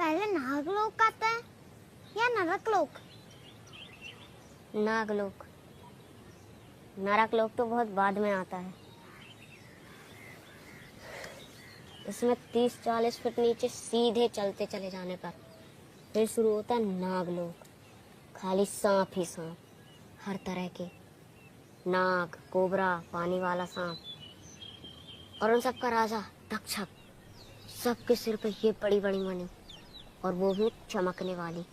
पहले नागलोक आता है या नरकलोक? नागलोक। नरकलोक तो बहुत बाद में आता है। इसमें 30-40 फुट नीचे सीधे चलते चले जाने पर फिर शुरू होता है नागलोक। खाली सांप ही सांप, हर तरह के नाग, कोबरा, पानी वाला सांप और उन सबका राजा तक्षक। सबके सिर पे ये बड़ी बड़ी मणि और वो भी चमकने वाली।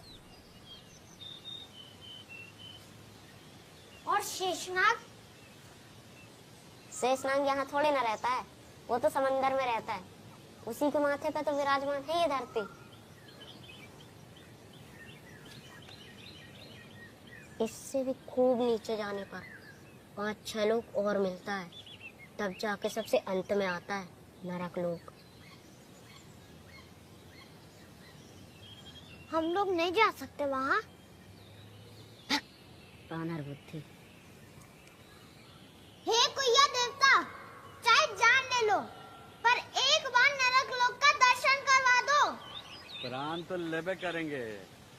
और शेषनाग? शेषनाग यहाँ थोड़े ना रहता है, वो तो समंदर में रहता है। उसी के माथे पे तो विराजमान है ये धरती। इससे भी खूब नीचे जाने पर 5-6 लोक और मिलता है, तब जाके सबसे अंत में आता है नरकलोक। हम लोग नहीं जा सकते वहाँ? बानर बुद्धि। हे कुइया देवता, चाहे जान ले लो पर एक बार नरकलोक का दर्शन करवा दो। प्राण तो लेबे करेंगे,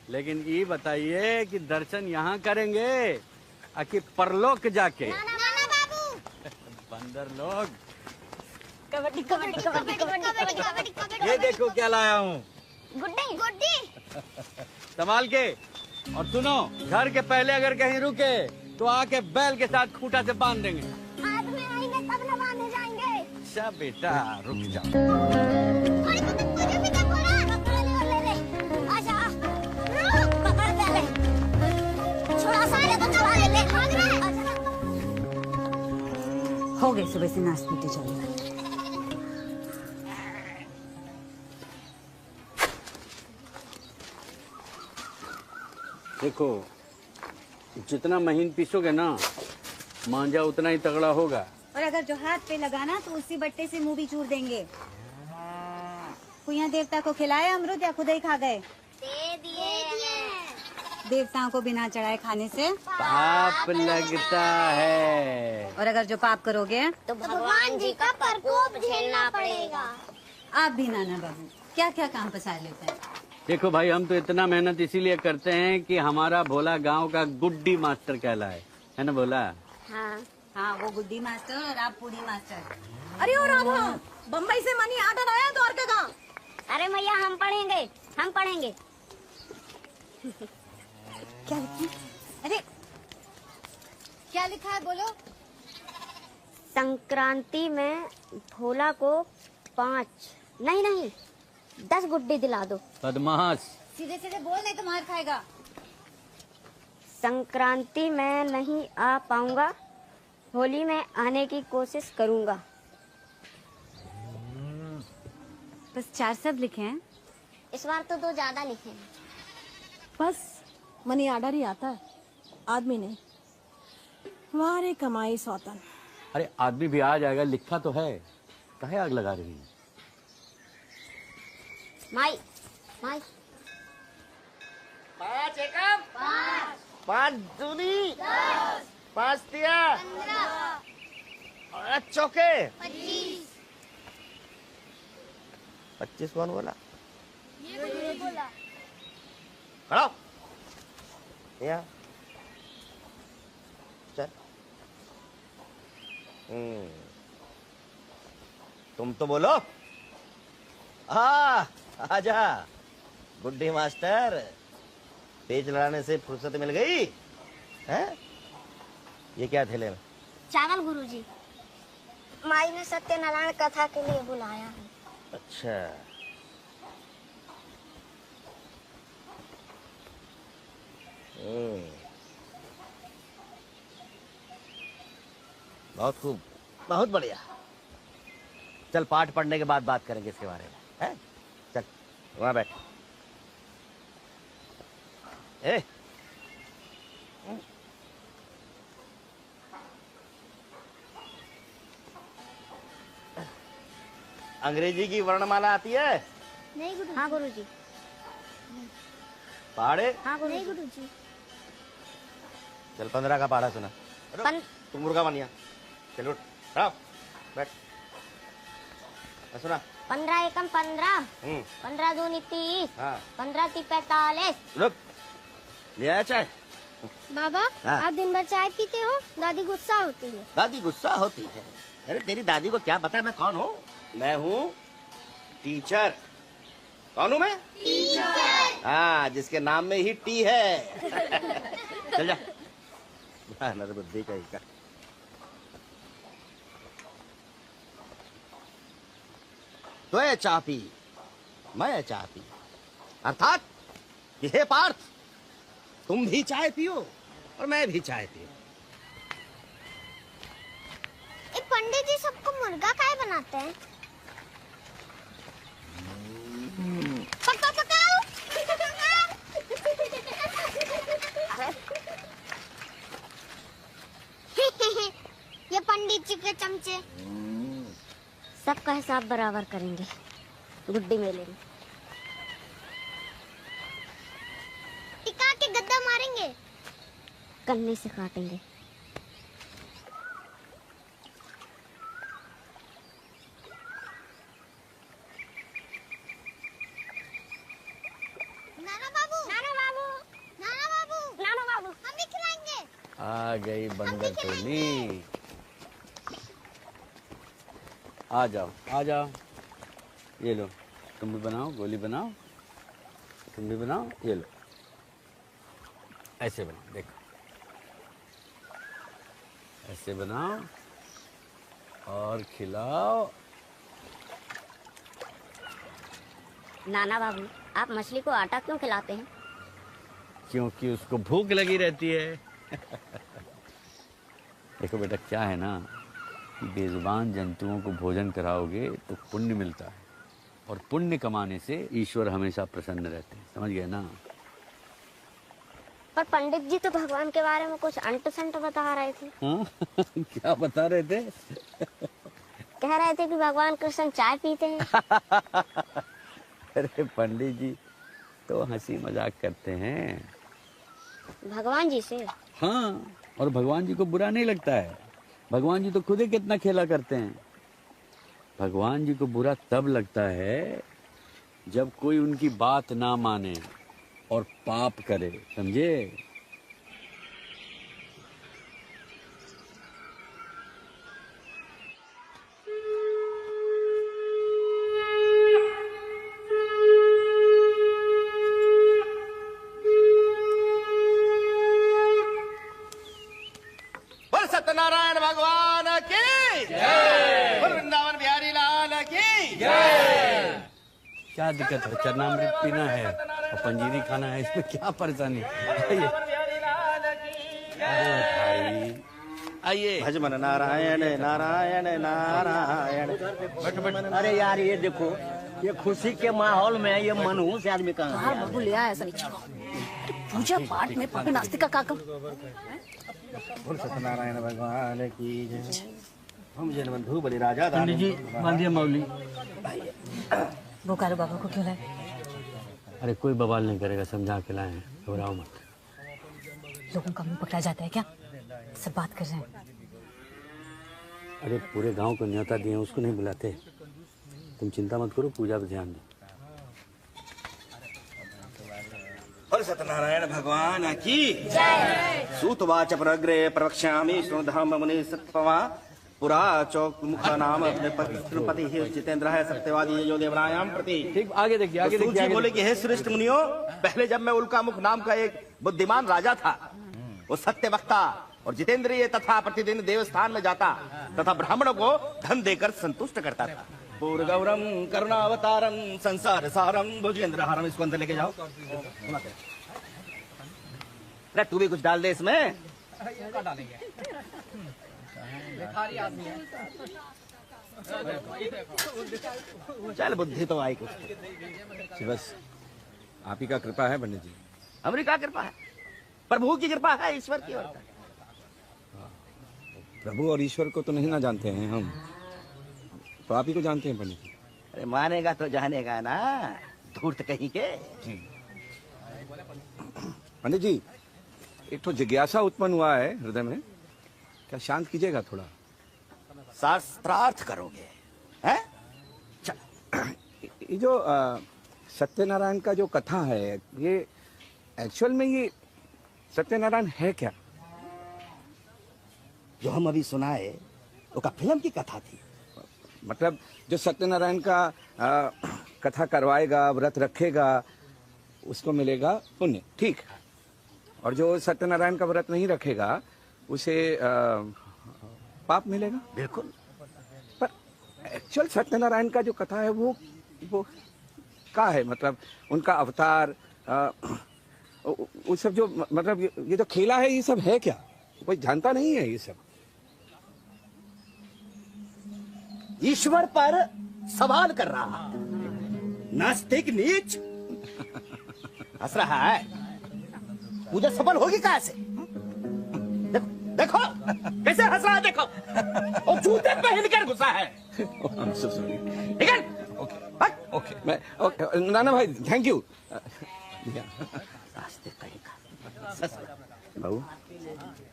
लेकिन ये बताइए कि दर्शन यहाँ करेंगे कि परलोक जाके? नाना बाबू। बंदर लोग। कबड्डी कबड्डी कबड्डी कबड्डी कबड्डी। ये देखो क्या लाया हूँ। गुड्डी गुड्डी। संभाल के। और सुनो, घर के पहले अगर कहीं रुके तो आके बैल के साथ खूंटा से बांध देंगे। आदमी आएंगे तब न बांधे जाएंगे। अच्छा बेटा रुक जाओ। अरे मुझे भी देखो ना। पकड़ ले। आजा। रुक, पकड़ ले। छोड़ा सारे तो छुड़ा ले भाग रहे। हो गए सुबह से नाच पीटे चल रहा है। देखो, जितना महीन पीसोगे ना मांझा उतना ही तगड़ा होगा। और अगर जो हाथ पे लगाना तो उसी बट्टे से मुंह भी चूर देंगे। कुइया देवता को खिलाए अमृत या खुद ही खा गए? दे दिए। देवताओं को बिना चढ़ाए खाने से पाप लगता है। और अगर जो पाप करोगे तो भगवान जी का प्रकोप झेलना पड़ेगा। आप भी नाना बाबू क्या क्या काम पसार लेते हैं। देखो भाई, हम तो इतना मेहनत इसीलिए करते हैं कि हमारा भोला गांव का गुड्डी मास्टर कहलाए, है ना भोला? हाँ हाँ, वो गुड्डी मास्टर और आप पूड़ी मास्टर। अरे और राधा, बम्बई से मनी आर्डर आया द्वारका का। अरे मैया हम पढ़ेंगे। क्या लिखा? अरे क्या लिखा है बोलो। संक्रांति में भोला को 5 नहीं 10 गुड्डी दिला दो। बदमाश। सीधे सीधे बोल, नहीं तो मार खाएगा। संक्रांति में नहीं आ पाऊंगा, होली में आने की कोशिश करूंगा। बस 4 शब्द लिखे हैं। इस बार तो 2 ज्यादा लिखे हैं। बस मनी आर्डर ही आता है, आदमी नहीं। वारे कमाई सौतन। अरे आदमी भी आ जाएगा, लिखा तो है, काहे आग लगा रही है? माई 5 एकम 5 दूनी 5 तिया 15 चौके 25 कौन बोला? ये बोला। खड़ा हो। या चल। तुम तो बोलो। आजा गुड्डी मास्टर, पेच लड़ाने से फुर्सत मिल गई है? ये क्या थैले में? चावल गुरुजी, माई ने सत्यनारायण कथा के लिए बुलाया है। अच्छा, बहुत खूब, बहुत बढ़िया। चल पाठ पढ़ने के बाद बात करेंगे इसके बारे में, है? चल वहां बैठ। ए अंग्रेजी की वर्णमाला आती है? नहीं गुरुजी। हाँ गुरुजी। पहाड़े? हाँ नहीं गुरुजी। गुरुजी। चल 15 का पहाड़ा सुना। तू मुर्गा बनिया। चल उठ, बैठ। सुना 15 एकम 15, 15 दूनी 30, हाँ 15 ती 45। रुक, ले आया चाय। बाबा हाँ। आप दिन भर चाय पीते हो, दादी गुस्सा होती है। दादी गुस्सा होती है? अरे तेरी दादी को क्या पता मैं कौन हूँ? मैं हूँ टीचर। कौन हूँ मैं? टीचर। हाँ, जिसके नाम में ही टी है। चल जा। नरबुद्धि का ही का। तो ये चाय पी, मैं चाय पी, अर्थात कि हे पार्थ, तुम भी चाय पियो और मैं भी चाय पियो। पंडित जी सबको मुर्गा काहे बनाते हैं? पका पकाओ। ये पंडित जी के चमचे। सबका हिसाब बराबर करेंगे गुड्डी मेले में। टिका के गद्दा मारेंगे। कन्ने से काटेंगे। नाना बाबू, नाना बाबू, नाना बाबू, नाना बाबू, हम भी खिलाएंगे। आ गई बंदर टोली। आ जाओ आ जाओ, ये लो, तुम भी बनाओ, गोली बनाओ, तुम भी बनाओ, ये लो, ऐसे बनाओ, देखो ऐसे बनाओ और खिलाओ। नाना बाबू आप मछली को आटा क्यों खिलाते हैं? क्योंकि उसको भूख लगी रहती है। देखो बेटा, क्या है ना, बेजुबान जंतुओं को भोजन कराओगे तो पुण्य मिलता है, और पुण्य कमाने से ईश्वर हमेशा प्रसन्न रहते हैं, समझ गए ना? पर पंडित जी तो भगवान के बारे में कुछ अंट संट बता रहे थे। हाँ? क्या बता रहे थे? कह रहे थे कि भगवान कृष्ण चाय पीते हैं। अरे पंडित जी तो हंसी मजाक करते हैं। भगवान जी से? हाँ, और भगवान जी को बुरा नहीं लगता है। भगवान जी तो खुद ही कितना खेला करते हैं। भगवान जी को बुरा तब लगता है जब कोई उनकी बात ना माने और पाप करे, समझे? बोल सत्यनारायण भगवान की जय। बोल वृंदावन बिहारी लाल की जय। क्या दिक्कत है? चरणामृत पीना है और पंजीरी खाना है, इसमें क्या परेशानी है? आइए आइए। भजमन नारायण नारायण नारायण। अरे यार ये देखो, ये खुशी के माहौल में ये मनहूस से आदमी कहाँ हाँ बाबू ले आया ऐसा नहीं। पूजा पाठ में पापी नास्तिक का काकम। बोल सत्यनारायण भगवान की जय। हम जन बंधु बलि राजा पंडित जी बांधिए मौली। बोकारो बाबा को क्यों लाए? अरे कोई बवाल नहीं करेगा, समझा के लाए हैं, घबराओ मत। लोगों का मुंह पकड़ा जाता है क्या? सब बात कर रहे हैं। अरे पूरे गांव को न्योता दिए, उसको नहीं बुलाते। तुम चिंता मत करो, पूजा पर ध्यान दो। बोल सत्यनारायण भगवान की जय। सूतवाच प्रग्रे प्रवक्ष्यामि श्रृणुधाम मुनि सत्पवा पुरा चौक मुख नाम पति जितेंद्र है सत्यवादी जो देवरायाम प्रति। ठीक, आगे देखिए, आगे तो देखिए। बोले कि हे श्रेष्ठ मुनियों, पहले जब मैं उल्का मुख नाम का एक बुद्धिमान राजा था, वो सत्य वक्ता और जितेंद्रिय तथा प्रतिदिन देवस्थान में जाता तथा ब्राह्मणों को धन देकर संतुष्ट करता था। पूर्व गौरम करुणावतारम संसार सारम भुजेंद्र हारम। इसको अंदर लेके जाओ। अरे तू भी कुछ डाल दे इसमें। चल बुद्धि तो आई कुछ। बस आप ही का कृपा है पंडित जी। हमारी क्या कृपा है? प्रभु की कृपा है, ईश्वर की। और प्रभु और ईश्वर को तो नहीं ना जानते हैं हम, तो आप ही को जानते हैं पंडित जी। अरे मानेगा तो जानेगा ना, धूर्त कहीं के। पंडित जी एक तो जिज्ञासा उत्पन्न हुआ है हृदय में, क्या शांत कीजिएगा थोड़ा? शास्त्रार्थ करोगे हैं? चल। ये जो सत्यनारायण का जो कथा है, ये एक्चुअल में ये सत्यनारायण है क्या? जो हम अभी सुनाए वो का फिल्म की कथा थी। मतलब जो सत्यनारायण का कथा करवाएगा, व्रत रखेगा, उसको मिलेगा पुण्य, ठीक। और जो सत्यनारायण का व्रत नहीं रखेगा उसे पाप मिलेगा। बिल्कुल। पर एक्चुअल सत्यनारायण का जो कथा है वो क्या है? मतलब उनका अवतार, वो सब जो, मतलब ये जो खेला है, ये सब है क्या? कोई जानता नहीं है ये सब। ईश्वर पर सवाल कर रहा है, नास्तिक नीच हंस रहा है। पूजा सफल होगी कैसे? देखो देखो कैसे हंस रहा है, देखो। और जूते पहन कर घुसा है। ठीक है, ओके, मैं ओके। नाना भाई थैंक यू। नास्तिक कहीं का। बाबू,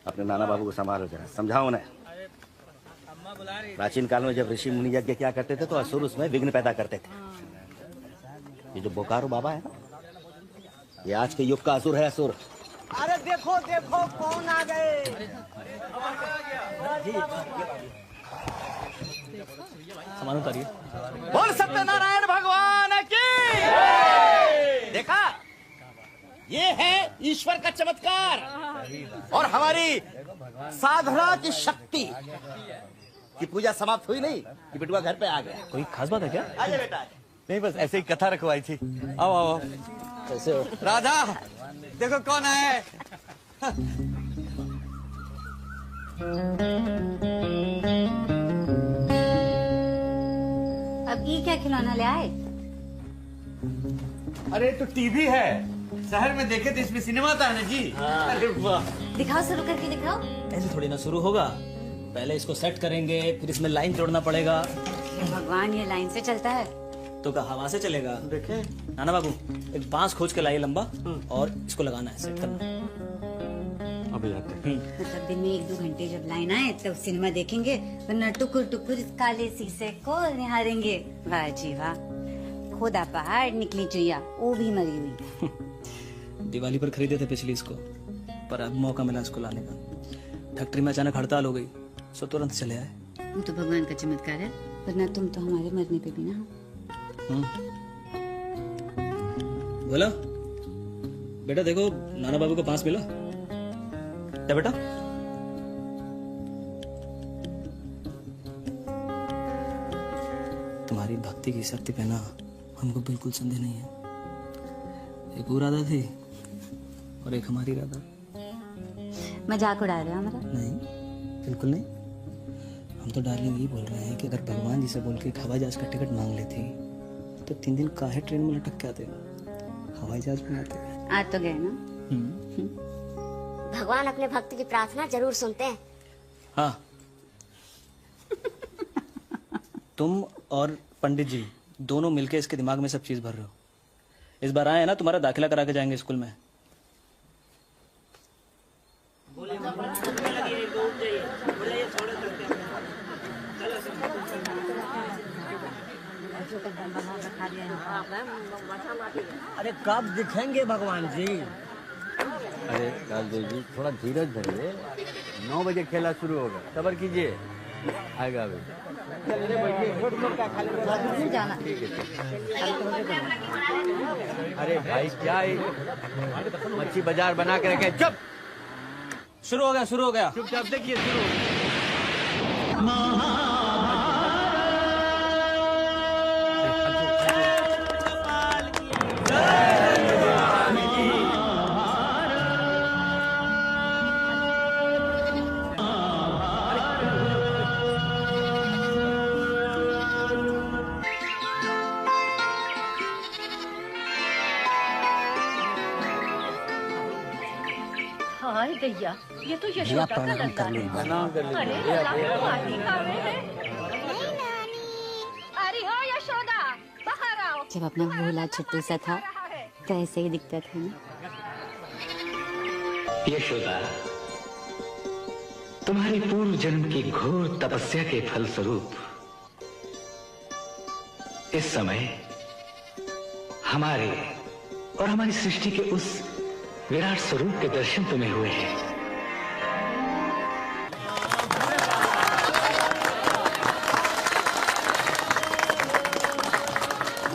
अपने नाना बाबू को संभालो जरा, समझाओ उन्हें। प्राचीन काल में जब ऋषि मुनि यज्ञ क्या करते थे तो असुर उसमें विघ्न पैदा करते थे। ये जो बोकारो बाबा है ना, ये आज के युग का असुर है, असुर। अरे देखो देखो कौन आ गए। सामान उतारिए। बोल सत्यनारायण भगवान की। देखा, ये है ईश्वर का चमत्कार और हमारी साधना की शक्ति। कि पूजा समाप्त हुई नहीं कि बिटुआ घर पे आ गया। कोई खास बात है क्या? आजा बेटा। नहीं, बस ऐसे ही कथा रखवाई थी। आओ आओ। कैसे हो? राधा, देखो कौन है। अब ये क्या खिलौना ले आए? अरे तो टीवी है, शहर में देखे तो इसमें सिनेमा था ना जी। अरे वाह। दिखाओ, शुरू करके दिखाओ। ऐसे थोड़ी ना शुरू होगा, पहले इसको सेट करेंगे, फिर इसमें लाइन जोड़ना पड़ेगा। भगवान, ये लाइन से चलता है तो क्या हवा से चलेगा? देखे नाना बाबू, एक बांस खोज के लाइए लंबा, और इसको लगाना है, सेट करना। अभी आते हैं। मतलब दिन में 1-2 घंटे जब लाइन आए तब सिनेमा देखेंगे, वरना टुकुर टुकुर इस काले शीशे को निहारेंगे। वाह जी वाह, खोदा पहाड़ निकली चुईया, वो भी मरी हुई। दिवाली पर खरीदे थे पिछली इसको, पर अब मौका मिला इसको लाने का। फैक्ट्री में अचानक हड़ताल हो गई, सो तुरंत चले आए। वो तो भगवान का चमत्कार है, वरना तुम तो हमारे मरने पे भी ना हो। बोला बेटा, देखो नाना बाबू को पास मिला क्या बेटा? तुम्हारी भक्ति की शक्ति पे ना हमको बिल्कुल संदेह नहीं है। एक वो राधा थी और एक हमारी राधा। मजाक उड़ा रहे हो हमारा? नहीं, बिल्कुल नहीं। हम तो डार्लिंग यही बोल रहे हैं कि अगर भगवान जी से बोल के हवाई जहाज का टिकट मांग लेती तो 3 दिन काहे ट्रेन में लटक के आते, हवाई जहाज में आते। आ तो गए ना। भगवान अपने भक्त की प्रार्थना जरूर सुनते हैं। हाँ। तुम और पंडित जी दोनों मिलके इसके दिमाग में सब चीज भर रहे हो। इस बार आए ना, तुम्हारा दाखिला करा के जाएंगे स्कूल में। अरे कब दिखेंगे भगवान जी? अरे कालदेव जी, थोड़ा धीरज धरिए। 9 बजे खेला शुरू होगा, सब्र कीजिए, आएगा अभी। जाना। अरे भाई क्या मच्छी बाजार बना के रखे। चुप। शुरू हो गया, शुरू हो गया। चुपचाप देखिए, शुरू हो गया। हाय दैया, ये तो यशोदा का लड़का है। प्रणाम कर लीजिए। अरे अल्लाह को आती कावे है। अरे हो यशोदा, बाहर आओ। जब अपना भोला छोटू सा था तो ऐसे ही दिखता था ना। यशोदा, तुम्हारी पूर्व जन्म की घोर तपस्या के फलस्वरूप इस समय हमारे और हमारी सृष्टि के उस विराट स्वरूप के दर्शन तुम्हें हुए हैं।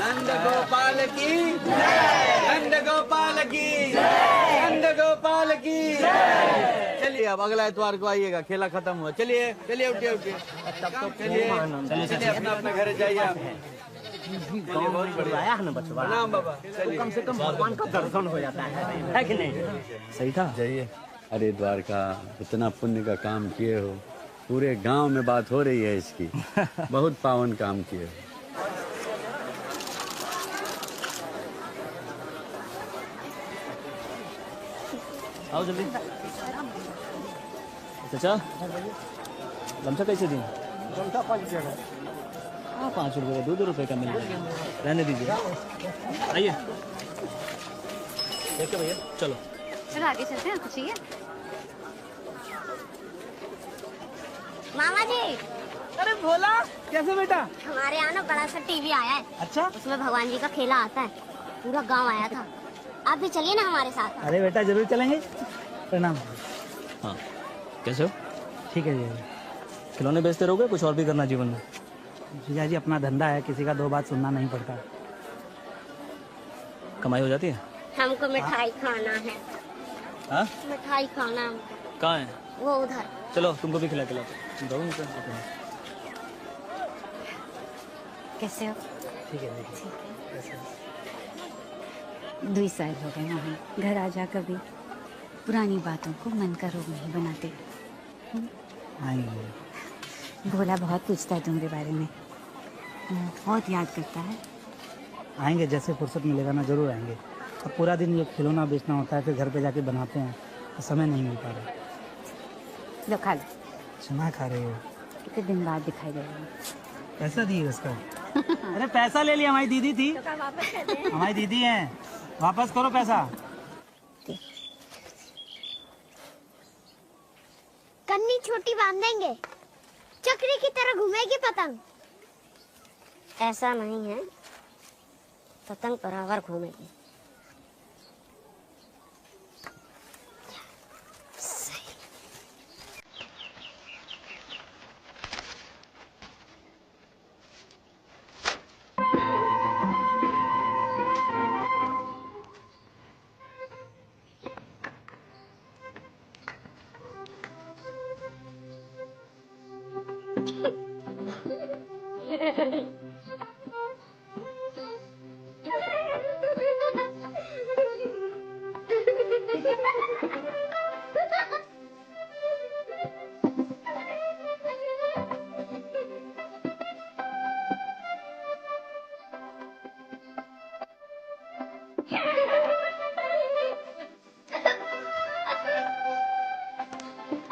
नंद गोपाल की जय, नंद गोपाल की जय, नंद गोपाल की जय। चलिए अब अगला इतवार को आइएगा, खेला खत्म हुआ। चलिए चलिए उठिए उठिए, चलिए अपना अपना घर जाइए। बहुत बढ़िया है ना बचवा, प्रणाम बाबा। तो कम से कम भगवान का दर्शन हो जाता है कि नहीं? सही था। जाइए। अरे द्वारका, इतना पुण्य का काम किए हो, पूरे गांव में बात हो रही है इसकी। बहुत पावन काम किए हो। आओ जल्दी। चाचा गमछा कैसे दी? गमछा 5 रुपये का। हाँ 5 रुपये का 2-2 रुपये का मिल जाएगा, रहने दीजिए। आइए देखिए भैया, चलो चलो आगे चलते हैं। कुछ चाहिए? मामा जी। अरे भोला, कैसे बेटा? हमारे यहाँ ना बड़ा सा टीवी आया है। अच्छा, उसमें भगवान जी का खेला आता है, पूरा गांव आया था। आप भी चलिए ना हमारे साथ। अरे बेटा जरूर चलेंगे। प्रणाम। हाँ कैसे हो? ठीक है जी। खिलौने बेचते रहोगे, कुछ और भी करना जीवन में? जीजा जी अपना धंधा है, किसी का 2 बात सुनना नहीं पड़ता। कमाई हो जाती है? हमको मिठाई खाना है। हाँ मिठाई खाना हमको। कहाँ है? वो उधर। चलो तुमको भी खिला खिलाते। कैसे हो? ठीक है। 2 साल हो गए वहाँ, घर आ जा कभी। पुरानी बातों को मन का रोग नहीं बनाते। आएंगे। भोला बहुत पूछता है तुम्हारे बारे में, बहुत याद करता है। आएंगे, जैसे फुर्सत मिलेगा ना जरूर आएंगे। अब पूरा दिन ये खिलौना बेचना होता है, फिर घर पे जाके बनाते हैं तो समय नहीं मिल पा रहा। लो खा लो। सुना खा रहे हो? कितने दिन बाद दिखाई दे रहा है। पैसा दिए उसका? अरे पैसा ले लिया, हमारी दीदी थी। हमारी दीदी है, वापस करो पैसा। कन्नी छोटी बांध देंगे, चक्री की तरह घूमेगी पतंग। ऐसा नहीं है, पतंग बराबर घूमेगी।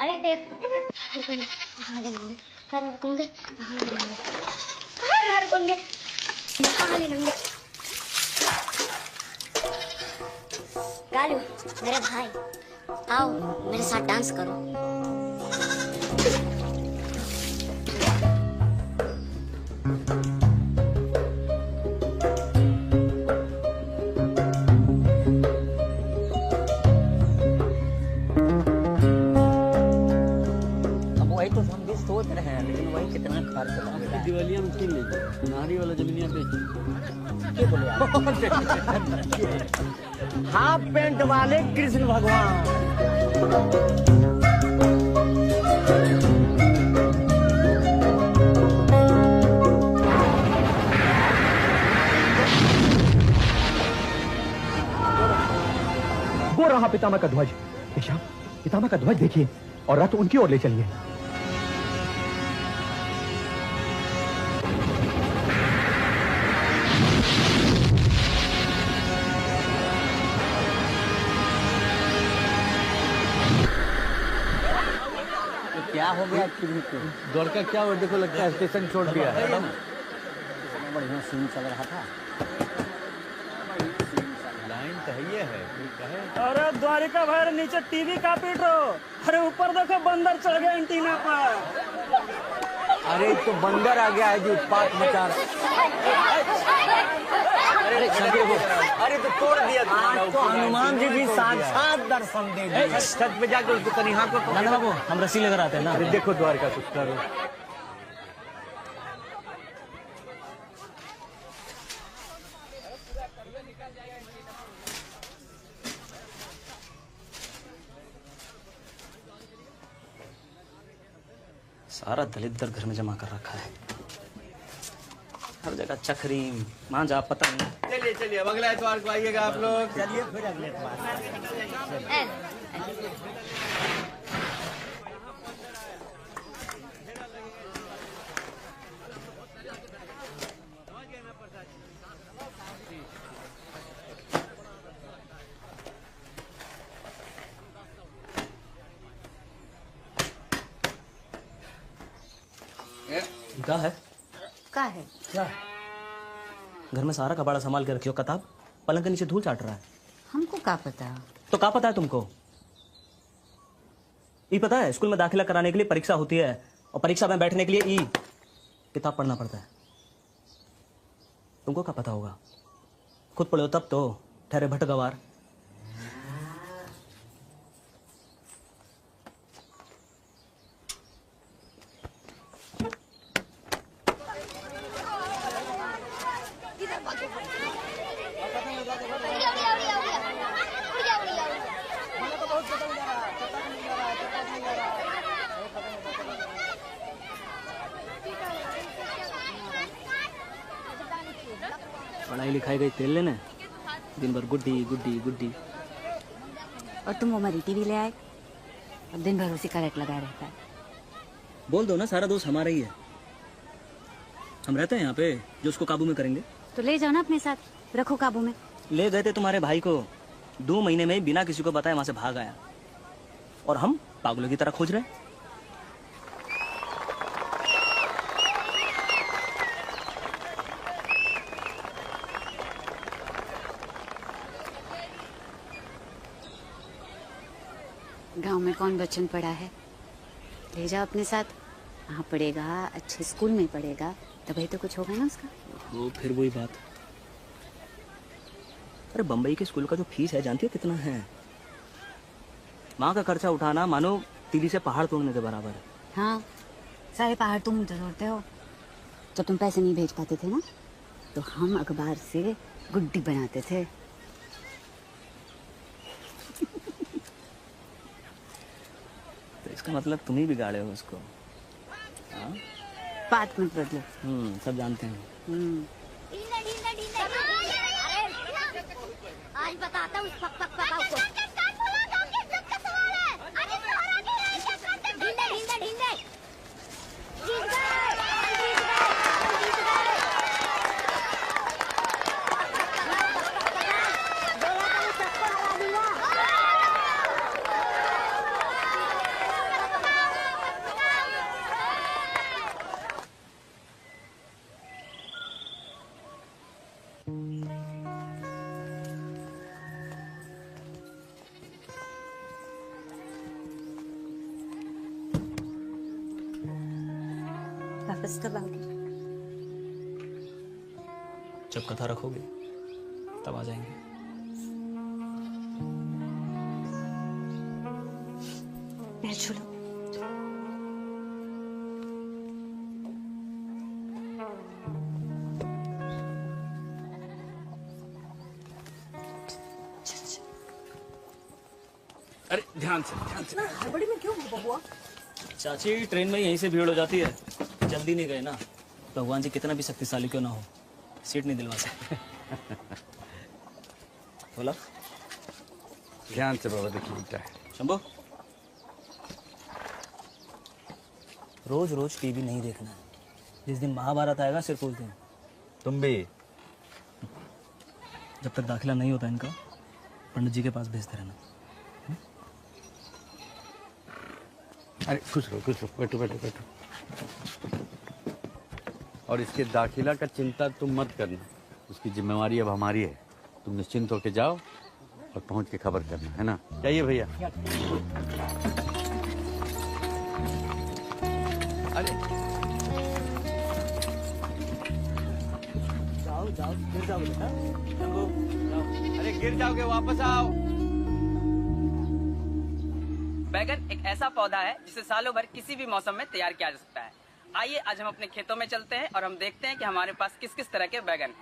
अरे देख, कहाँ ले लेंगे? कालू, मेरे भाई, आओ मेरे साथ डांस करो। सोच रहे हैं, लेकिन वही कितना खर्च होगा। दिवालिया में छीन लीजिए, नारी वाला जमीनिया बेच। हाफ पेंट वाले कृष्ण भगवान। वो रहा पितामह का ध्वज। पितामह का ध्वज देखिए, और रथ उनकी ओर ले चलिए। क्या हो गया द्वारका? क्या हुआ? देखो लगता है स्टेशन छोड़ दिया है। बढ़िया सीन चल रहा था। लाइन तो है। अरे द्वारिका भाई, नीचे टीवी का पीट रहो। अरे ऊपर देखो, बंदर चढ़ गया एंटीना पर। अरे तो बंदर आ गया है जो उत्पात मचा रहा है। अरे तो तोड़ दिया आज तो हनुमान जी भी साक्षात दर्शन दे दिए। छत पे जाकर उसको कनिहा को नाना बाबू हम रस्सी लेकर आते हैं ना। अरे देखो द्वारका कुछ करो। सारा दलित दर घर में जमा कर रखा है, हर जगह चक्री मांझा पता नहीं। चलिए चलिए, अब अगला एतवार को आइएगा आप लोग। चलिए फिर अगले इतवार। क्या है? का है? क्या? घर में सारा कबाड़ा संभाल के रखियो, कताब पलंग के नीचे धूल चाट रहा है। हमको का पता? तो क्या पता है तुमको? ये पता है स्कूल में दाखिला कराने के लिए परीक्षा होती है और परीक्षा में बैठने के लिए किताब पढ़ना पड़ता है। तुमको क्या पता होगा? खुद पढ़ो तब तो, ठहरे भटगवार। पढ़ाई लिखाई गई तेल लेने, दिन भर गुड्डी गुड्डी गुड्डी। और तुम वो मरी टीवी ले आए और दिन भर उसी का रेट लगाया रहता है। बोल दो ना सारा दोस्त हमारा ही है, हम रहते हैं यहाँ पे जो उसको काबू में करेंगे। तो ले जाओ ना अपने साथ, रखो काबू में। ले गए थे तुम्हारे भाई को, 2 महीने में बिना किसी को बताए वहां से भाग आया, और हम पागलों की तरह खोज रहे। गांव में कौन बच्चन पड़ा है, ले जाओ अपने साथ। वहाँ पढ़ेगा, अच्छे स्कूल में पढ़ेगा, तभी तो कुछ होगा ना उसका। वो फिर वही बात। अरे बम्बई के स्कूल का जो फीस है जानती हो कितना है? माँ का खर्चा उठाना मानो तीली से पहाड़ तोड़ने के बराबर है। हाँ, सारे पहाड़ तुम तोड़ते हो। जब तुम पैसे नहीं भेज पाते थे ना, तो हम अखबार से गुड्डी बनाते थे। तो इसका मतलब तुम ही बिगाड़े हो उसको। हाँ? बात मत बदलो। सब जानते हैं। ढींढे, ढींढे, ढींढे। आज बताता हूँ पक पक पका उसको। ढींढे, ढींढे, ढींढे। जीत गए, जीत गए, जीत गए। बोला था मैं सबको हरा दूंगा। वापस कब आओगे? जब कथा रखोगे तब आ जाएंगे। पैर छू लो। अरे ध्यान से, ध्यान से। हड़बड़ी में क्यों हो बबुआ? चाची ट्रेन में यहीं से भीड़ हो जाती है, जल्दी नहीं गए ना। भगवान जी कितना भी शक्तिशाली क्यों ना हो, सीट नहीं दिलवा सकते। बोला ध्यान से बाबा, देखिए बेटा है। शंभू, रोज रोज टीवी नहीं देखना है। जिस दिन महाभारत आएगा सिर्फ उस दिन। तुम भी जब तक दाखिला नहीं होता इनका, पंडित जी के पास भेजते रहना। अरे खुश रहो, खुश रहो, बैठो बैठो बैठो। और इसके दाखिला का चिंता तुम मत करना, उसकी जिम्मेवारी अब हमारी है। तुम निश्चिंत होके जाओ और पहुंच के खबर करना, है ना? जाइए भैया। अरे जाओ, गिर जाओगे बेटा। शंभू, जाओ। अरे गिर जाओगे, वापस आओ। बैगन एक ऐसा पौधा है जिसे सालों भर किसी भी मौसम में तैयार किया जा सकता है। आइए आज हम अपने खेतों में चलते हैं और हम देखते हैं कि हमारे पास किस किस तरह के बैगन।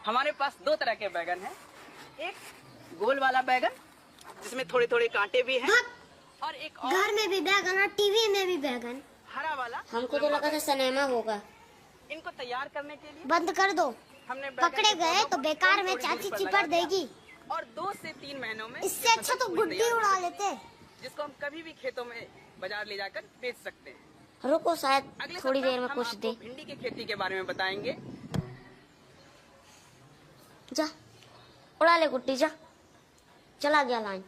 हमारे पास 2 तरह के बैगन हैं। एक गोल वाला बैगन जिसमें थोड़े थोड़े कांटे भी हैं, और एक और घर में भी बैगन और टीवी में भी बैगन। हरा वाला। हमको तो लगा था सिनेमा होगा। इनको तैयार करने के लिए बंद कर दो, हमने पकड़े गए तो बेकार में चाची चिपट देगी। और 2 से 3 महीनों में इससे अच्छा तो गुड्डी उड़ा लेते, जिसको हम कभी भी खेतों में बाजार ले जाकर बेच सकते हैं। रुको, शायद अगले थोड़ी सप्ताह देर में हम कुछ आपको दे। भिंडी की खेती के बारे में बताएंगे। जा उड़ा ले गुड्डी, जा। चला गया लाइन।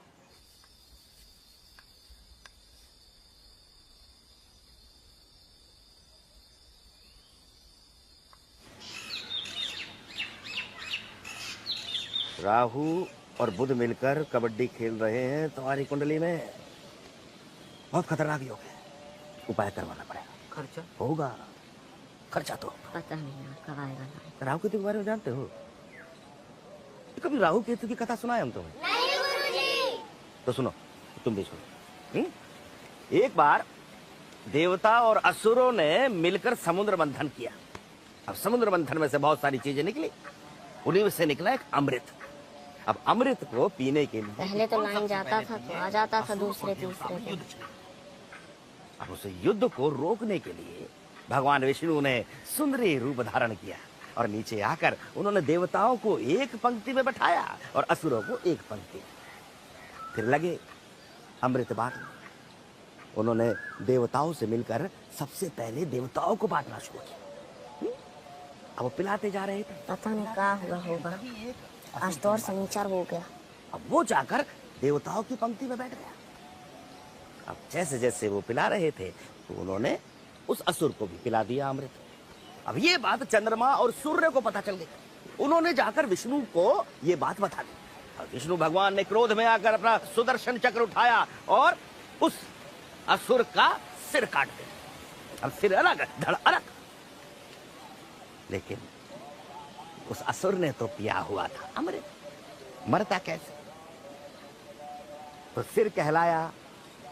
राहु और बुध मिलकर कबड्डी खेल रहे हैं तुम्हारी कुंडली में। बहुत खतरनाक योग है, उपाय करवाना पड़ेगा। खर्चा होगा, खर्चा तो पता नहीं यार कब आएगा लाइन। राहु केतु के बारे में जानते हो? कभी राहु केतु की कथा सुनाए हम तुम्हें? नहीं गुरुजी। तो सुनो, तुम भी सुनो। एक बार देवता और असुरों ने मिलकर समुद्र मंथन किया। अब समुद्र मंथन में से बहुत सारी चीजें निकली, उन्हीं में से निकला एक अमृत। अब अमृत को पीने के लिए पहले तो लाइन जाता था तो आ जाता था दूसरे तीसरे दिन। अब उस युद्ध को रोकने के लिए भगवान विष्णु ने सुंदरी रूप धारण किया और नीचे आकर उन्होंने देवताओं को एक पंक्ति में बैठाया और असुरों को एक पंक्ति। फिर लगे अमृत बांटने। उन्होंने देवताओं से मिलकर सबसे पहले देवताओं को बांटना शुरू किया। अब वो पिलाते जा रहे थे। पता नहीं क्या हुआ होगा, आज तो और शनिचर हो गया। अब वो जाकर देवताओं की पंक्ति में बैठ गया। अब जैसे जैसे वो पिला रहे थे तो उन्होंने उस असुर को भी पिला दिया अमृत। अब ये बात चंद्रमा और सूर्य को पता चल गई। उन्होंने जाकर विष्णु को ये बात बता दी। अब विष्णु भगवान ने क्रोध में आकर अपना सुदर्शन चक्र उठाया और उस असुर का सिर काट दिया। अब सिर अलग, धड़ अलग। लेकिन उस असुर ने तो पिया हुआ था अमृत, मरता कैसे? तो सिर कहलाया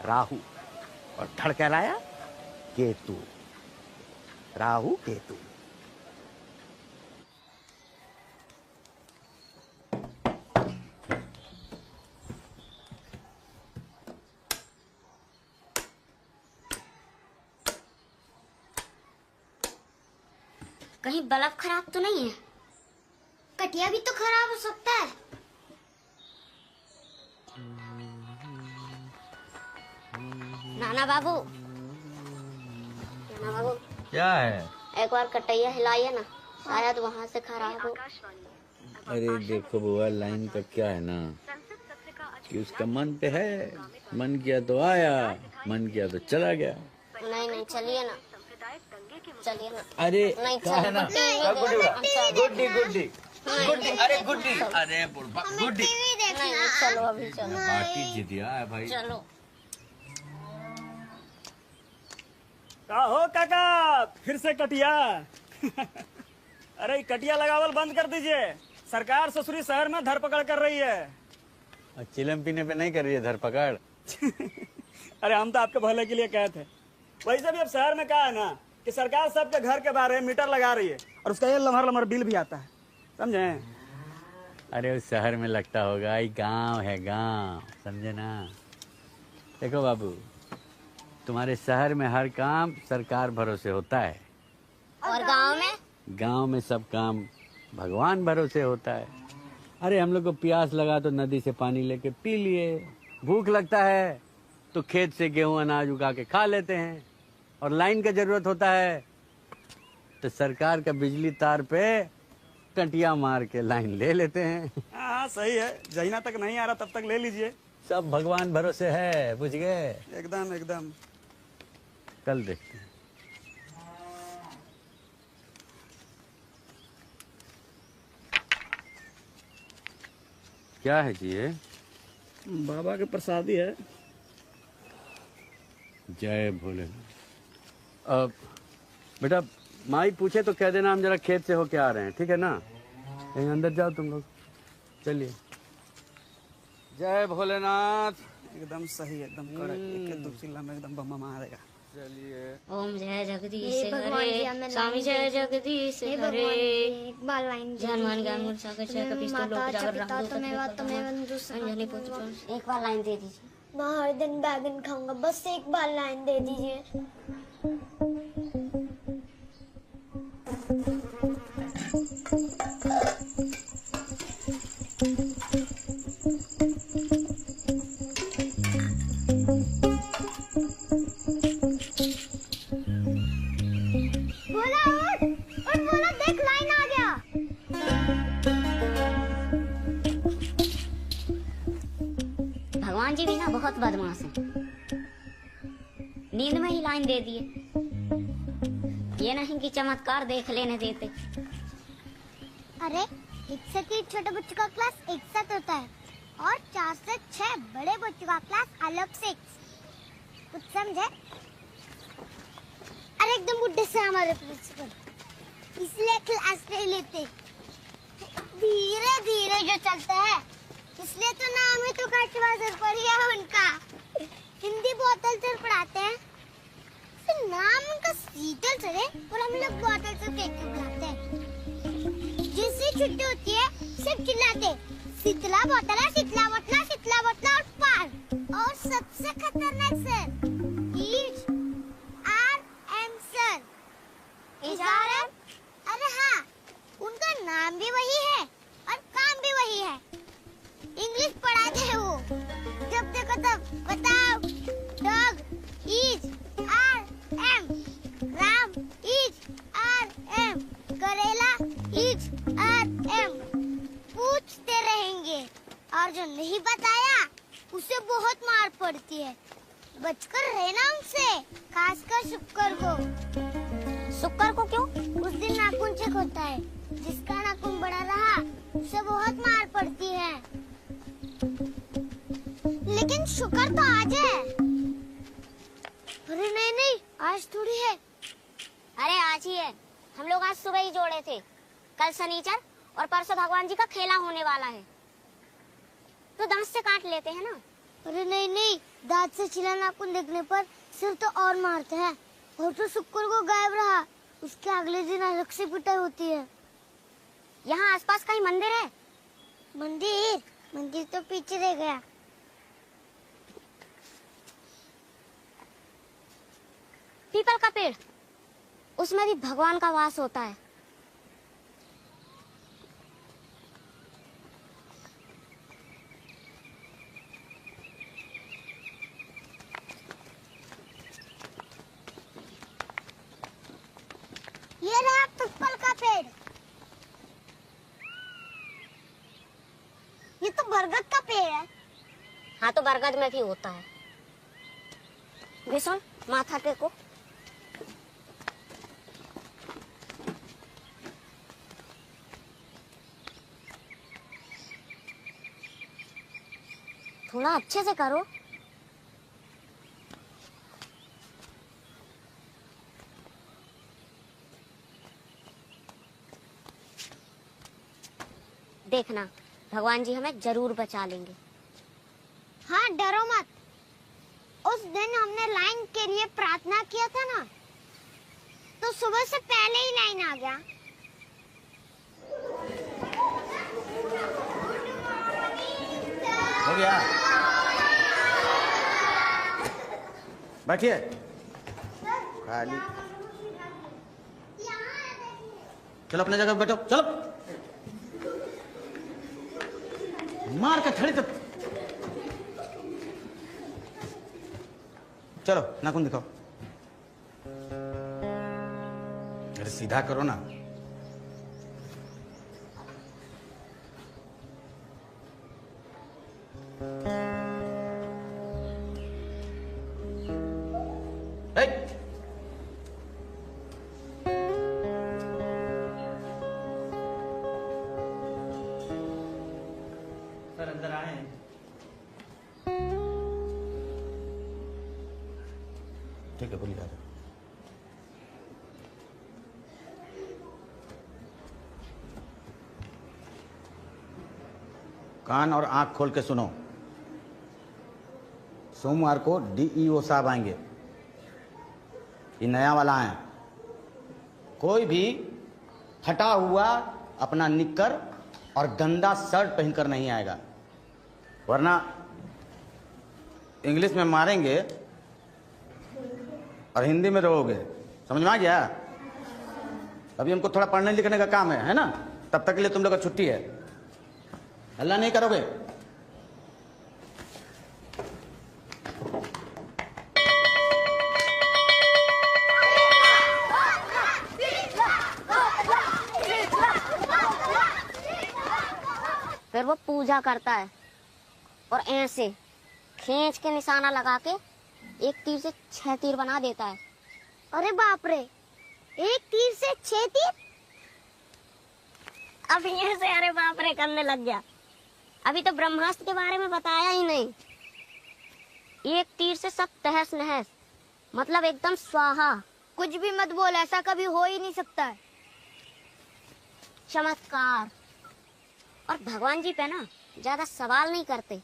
राहु और धड़ कहलाया केतु। राहु केतु। कहीं बल्ब खराब तो नहीं है? कटिया भी तो खराब हो सकता है। नाना बाबू, क्या है? एक बार कटैया हिलाइए ना, शायद वहाँ से खराब हो। अरे देखो बुआ, लाइन का क्या है ना कि उसका मन पे है, मन किया तो आया, मन किया तो चला गया। नहीं नहीं, चलिए ना, चलिए ना। अरे नहीं क्या है ना, गुड्डी गुड्डी गुड्डी, अरे गुड्डी, अरे बुढ़बा गुड्डी। नहीं चलो अभी चलो। बाटी जिदिया है भाई। चलो। हो काका, फिर से कटिया। अरे कटिया लगावल बंद कर दीजिए, सरकार ससुरी शहर में धरपकड़ कर रही है। और चिलम पीने पे नहीं कर रही है धरपकड़। अरे हम तो आपके भले के लिए कहे थे। वैसे भी अब शहर में क्या है ना कि सरकार सबके घर के बाहर मीटर लगा रही है और उसका ये लम्हर लम्हर बिल भी आता है, समझे? अरे उस शहर में लगता होगा, ये गांव है गांव, समझे ना? देखो बाबू, तुम्हारे शहर में हर काम सरकार भरोसे होता है, और गांव में? गांव में सब काम भगवान भरोसे होता है। अरे हम लोग को प्यास लगा तो नदी से पानी लेके पी लिए, भूख लगता है तो खेत से गेहूं अनाज उगा के खा लेते हैं, और लाइन का जरूरत होता है तो सरकार का बिजली तार पे कटिया मार के लाइन ले लेते हैं। हाँ सही है, जहीना तक नहीं आ रहा तब तक ले लीजिए। सब भगवान भरोसे है, बुझ गए? एकदम एकदम। कल देखते हैं। क्या है जी ये? बाबा के प्रसादी है। जय भोले। बेटा माई पूछे तो कह देना हम जरा खेत से होके आ रहे हैं, ठीक है ना? कहीं अंदर जाओ तुम लोग, चलिए। जय भोलेनाथ। एकदम सही, एकदम कड़क, एक दो चिल्ला में एकदम बम मारेगा। चलिए। ओम जय जगदीश हे भगवान जी, हमें हरे, स्वामी लाइन जय दे। जगदीश हे हरे। भगवान जी, एक बार लाइन दे हनुमान दीजिए। ज्ञान गुण सागर छह कपीस तो लोक माता जागर पिता राम दूत तुम्हें अतुलित तुम्हें प्रभाव। बंधु अंजनी पुत्र एक बार लाइन दे दीजिए। मैं हर दिन बैगन खाऊंगा, बस एक बार लाइन दे दीजिए। बोला उठ बोला, देख लाइन आ गया। भगवान जी भी ना बहुत बदमाश हैं। नींद में ही लाइन दे दिए, ये नहीं कि चमत्कार देख लेने देते। अरे 1 से 3 छोटे बच्चों का क्लास एक साथ होता है और 4 से 6 बड़े बच्चों का क्लास अलग से। कुछ समझे? अरे एकदम बुड्ढे से हमारे प्रिंसिपल, इसलिए क्लास नहीं लेते, धीरे धीरे जो चलता है, इसलिए तो नाम ही तो काटवाजर पड़ गया उनका। हिंदी बोतल से पढ़ाते हैं, फिर नाम उनका शीतल सर है और हम लोग बोतल से केक बुलाते हैं। जैसे छुट्टी होती है सब चिल्लाते, शीतला बोतल है, शीतला बोतला, शीतला बोतला और पार। और सबसे खतरनाक सर RM सर। HRM? अरे हाँ, उनका नाम भी वही है और काम भी वही है। इंग्लिश पढ़ाते हैं वो, जब देखो तब बताओ dog is RM, Ram is RM, करेला इज RM। पूछते रहेंगे और जो नहीं बताया उसे बहुत मार पड़ती है। बचकर रहना उनसे, खासकर शुक्र को। शुक्र को क्यों? उस दिन नाखून चेक होता है, जिसका नाखून बड़ा रहा उसे बहुत मार पड़ती है। लेकिन शुक्र तो आज है। अरे नहीं नहीं, आज थोड़ी है। अरे आज ही है, हम लोग आज सुबह ही जोड़े थे। कल शनिचर और परसों भगवान जी का खेला होने वाला है, तो दांत से काट लेते हैं ना। अरे नहीं नहीं, दांत से छिला नाखून देखने पर सिर तो और मारते हैं। और तो शुक्र को गायब रहा, उसके अगले दिन अलग से पिटाई होती है। यहाँ आसपास कहीं मंदिर है? मंदिर तो पीछे रह गया। पीपल का पेड़, उसमें भी भगवान का वास होता है। ये रहा पीपल का पेड़। ये तो बरगद का पेड़ है। हाँ तो बरगद में भी होता है। सुन, माथा टेको। थोड़ा अच्छे से करो। देखना, भगवान जी हमें जरूर बचा लेंगे। हाँ डरो मत। उस दिन हमने लाइन के लिए प्रार्थना किया था ना, तो सुबह से पहले ही लाइन आ गया। हो गया, बैठिए। खाली चलो अपने जगह बैठो, चलो। मार के खड़ी तक। चलो नाखून दिखाओ। अरे सीधा करो ना। सर अंदर आए हैं। ठीक है, बोलिए। कान और आंख खोल के सुनो। सोमवार को DEO साहब आएंगे, ये नया वाला है। कोई भी फटा हुआ अपना निक्कर और गंदा शर्ट पहनकर नहीं आएगा, वरना इंग्लिश में मारेंगे और हिंदी में रोओगे। समझ में आ गया? अभी हमको थोड़ा पढ़ने लिखने का काम है ना? तब तक के लिए तुम लोग का छुट्टी है। हल्ला नहीं करोगे? फिर वो पूजा करता है और ऐसे खींच के निशाना लगा के एक तीर से 6 तीर बना देता है। अरे बाप रे, एक तीर से 6 तीर? अब ये से अरे बाप रे करने लग गया। अभी तो ब्रह्मास्त्र के बारे में बताया ही नहीं। एक तीर से सब तहस नहस, मतलब एकदम स्वाहा। कुछ भी मत बोल, ऐसा कभी हो ही नहीं सकता है। चमत्कार। और भगवान जी पे ना ज्यादा सवाल नहीं करते,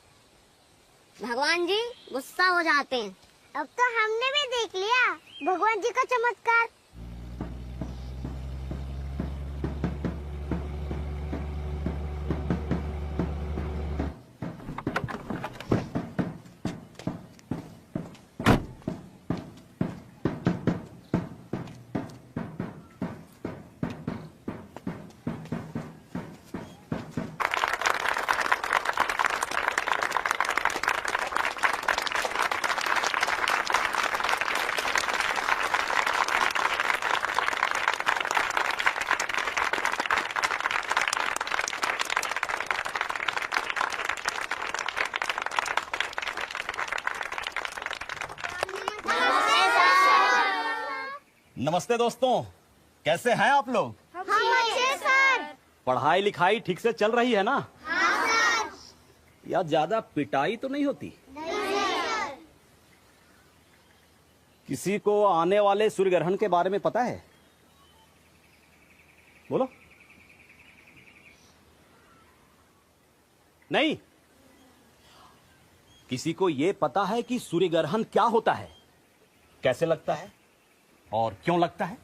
भगवान जी गुस्सा हो जाते हैं। अब तो हमने भी देख लिया भगवान जी का चमत्कार। नमस्ते दोस्तों, कैसे हैं आप लोग? हम अच्छे सर। पढ़ाई लिखाई ठीक से चल रही है ना? हाँ सर। या ज्यादा पिटाई तो नहीं होती? नहीं सर। किसी को आने वाले सूर्य ग्रहण के बारे में पता है? बोलो। नहीं? किसी को ये पता है कि सूर्य ग्रहण क्या होता है, कैसे लगता है और क्यों लगता है?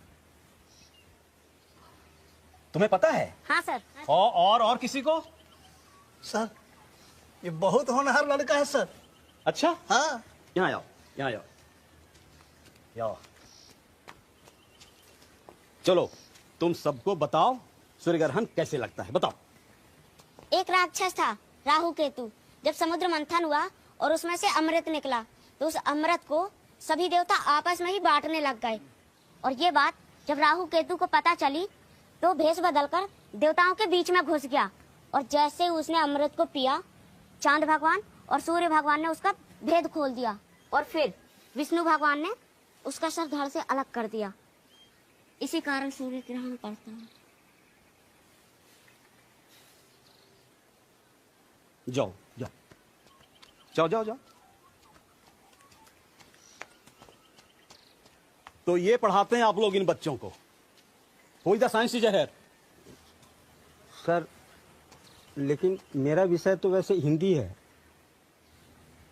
तुम्हें पता है? हाँ सर। और किसी को? सर, ये बहुत होनहार लड़का है सर। अच्छा? हाँ। यहाँ आओ, यहाँ आओ, आओ। चलो तुम सबको बताओ सूर्य ग्रहण कैसे लगता है, बताओ। एक राक्षस था राहु केतु। जब समुद्र मंथन हुआ और उसमें से अमृत निकला तो उस अमृत को सभी देवता आपस में ही बांटने लग गए। और ये बात जब राहु केतु को पता चली तो भेष बदलकर देवताओं के बीच में घुस गया। और जैसे उसने अमृत को पिया, चांद भगवान और सूर्य भगवान ने उसका भेद खोल दिया और फिर विष्णु भगवान ने उसका सर धड़ से अलग कर दिया। इसी कारण सूर्य ग्रहण पड़ता है। जाओ जाओ जाओ जाओ जाओ। तो ये पढ़ाते हैं आप लोग इन बच्चों को? Who is the science teacher? Sir, लेकिन मेरा विषय तो वैसे हिंदी है।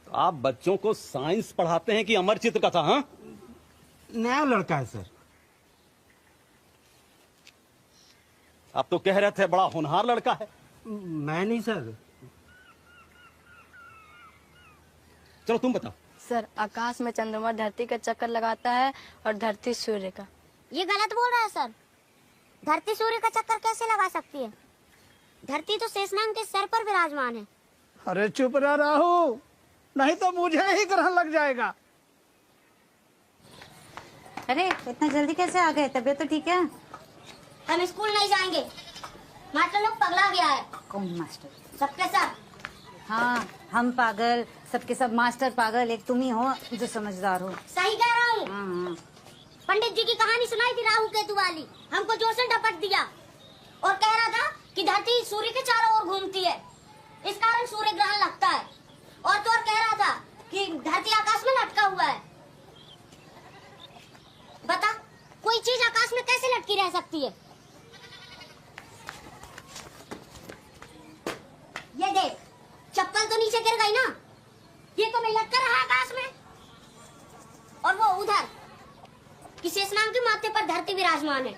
तो आप बच्चों को साइंस पढ़ाते हैं कि अमर चित्र कथा? हाँ, नया लड़का है सर। आप तो कह रहे थे बड़ा होनहार लड़का है। मैं नहीं सर। चलो तुम बताओ। सर, आकाश में चंद्रमा धरती का चक्कर लगाता है और धरती सूर्य का। ये गलत बोल रहा है सर। धरती सूर्य का चक्कर कैसे लगा सकती है? धरती तो शेषनाग के सर पर विराजमान है। अरे चुप रह राहु, नहीं तो मुझे ही ग्रहण लग जाएगा। अरे इतना जल्दी कैसे आ गए? तबीयत तो ठीक है? हम स्कूल नहीं जाएंगे, मास्टर लोग पगला गया है। कौन मास्टर? सबके सब। हाँ, हम पागल, सबके सब मास्टर पागल, एक तुम ही हो जो समझदार हो। सही कह रहा हूँ। पंडित जी की कहानी सुनाई थी राहु केतु वाली, हमको जोर से डपट दिया और कह रहा था कि धरती सूर्य के चारों ओर घूमती है, इस कारण सूर्य ग्रहण लगता है। और तो और कह रहा था कि धरती आकाश में लटका हुआ है। बता, कोई चीज आकाश में कैसे लटकी रह सकती है? ये देख, नीचे गिर गई ना, ये तो मैं लटक रहा आकाश में, और वो उधर किसी स्नान के माथे पर धरती विराजमान है।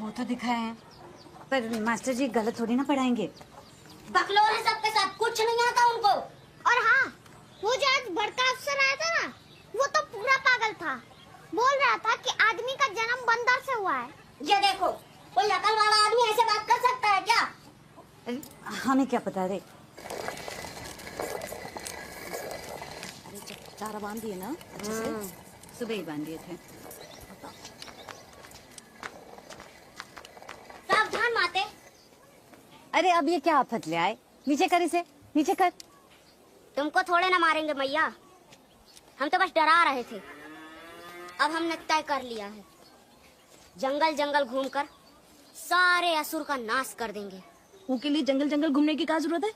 वो तो दिखाए हैं, पर मास्टर जी गलत थोड़ी ना पढ़ाएंगे। बकलोल है सबके साथ, कुछ नहीं आता उनको। और हाँ, वो जो आज बड़का अफसर आया था ना, वो तो पूरा पागल था। बोल रहा था कि आदमी का जन्म बंदर से हुआ है। ये देखो, कोई अकल वाला आदमी ऐसे बात कर सकता है क्या? हमें क्या पता रे। अरे जब चारा बांध दिए ना अच्छे से, सुबह ही बांध दिए थे। सावधान माते। अरे अब ये क्या आफत ले आए, नीचे कर इसे, नीचे कर। तुमको थोड़े ना मारेंगे मैया, हम तो बस डरा रहे थे। अब हमने तय कर लिया है, जंगल जंगल घूमकर सारे असुर का नाश कर देंगे। उनके लिए जंगल जंगल घूमने की क्या जरूरत है?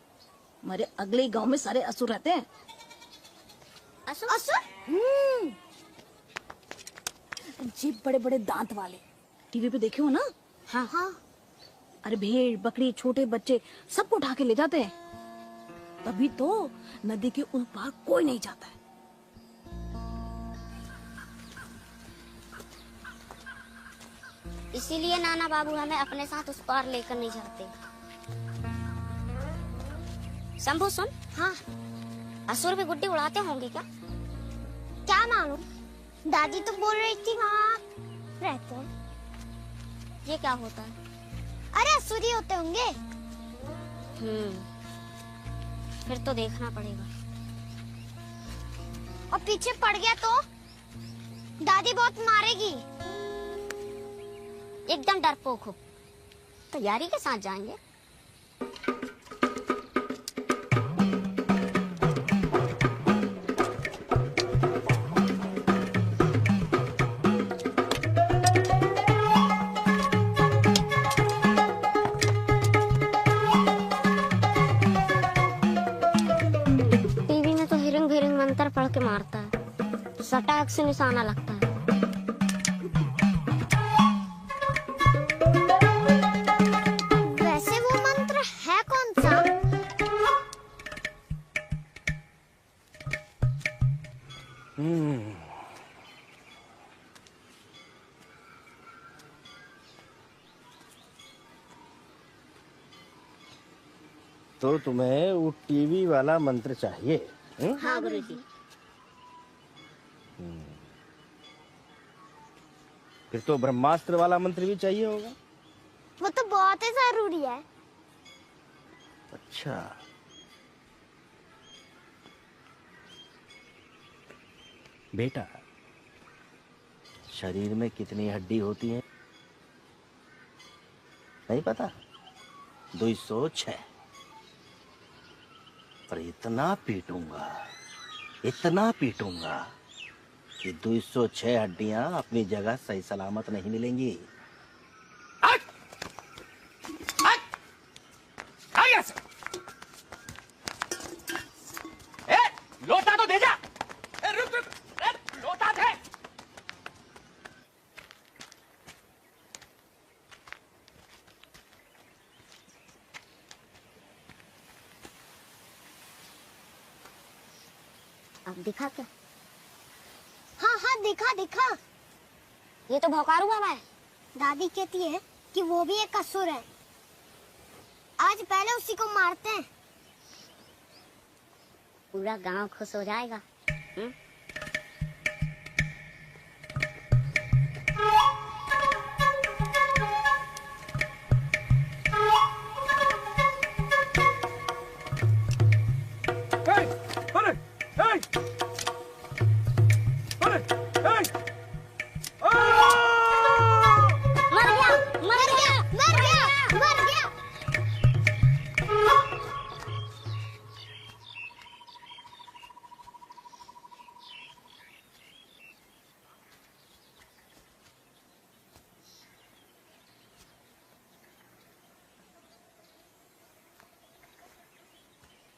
हमारे अगले गांव में सारे असुर रहते हैं। असुर? जीप बड़े बड़े दांत वाले, टीवी पे देखे हो ना? हाँ हाँ। अरे भेड़ बकरी छोटे बच्चे सबको उठा के ले जाते हैं, तभी तो नदी के उस पार कोई नहीं जाता है। इसीलिए नाना बाबू हमें अपने साथ उस पार लेकर नहीं जाते। शंभू सुन। हाँ। असुर भी गुड्डी उड़ाते होंगे क्या? क्या मालूम, दादी तो बोल रही थी वहाँ रहते हैं। ये क्या होता है? अरे असुर ही होते होंगे। फिर तो देखना पड़ेगा। और पीछे पड़ गया तो दादी बहुत मारेगी। एकदम डरपोक हो, तैयारी के साथ जाएंगे। टीवी में तो हिरिंग भिरिंग मंत्र पढ़ के मारता है, सटाक से निशाना लगता है। वैसे वो मंत्र है कौन सा? तो तुम्हें वो टीवी वाला मंत्र चाहिए? हाँ गुरुजी। फिर तो ब्रह्मास्त्र वाला मंत्र भी चाहिए होगा। वो तो बहुत ही जरूरी है। अच्छा, बेटा शरीर में कितनी हड्डी होती है नहीं पता? 206। पर इतना पीटूंगा कि 206 हड्डियां अपनी जगह सही सलामत नहीं मिलेंगी। लोटा तो दे जा। रुक रुक, लोटा दे। अब दिखा क्या? हाँ हाँ दिखा दिखा। ये तो भौकारू बाबा है। दादी कहती है कि वो भी एक असुर है। आज पहले उसी को मारते हैं। पूरा गांव खुश हो जाएगा।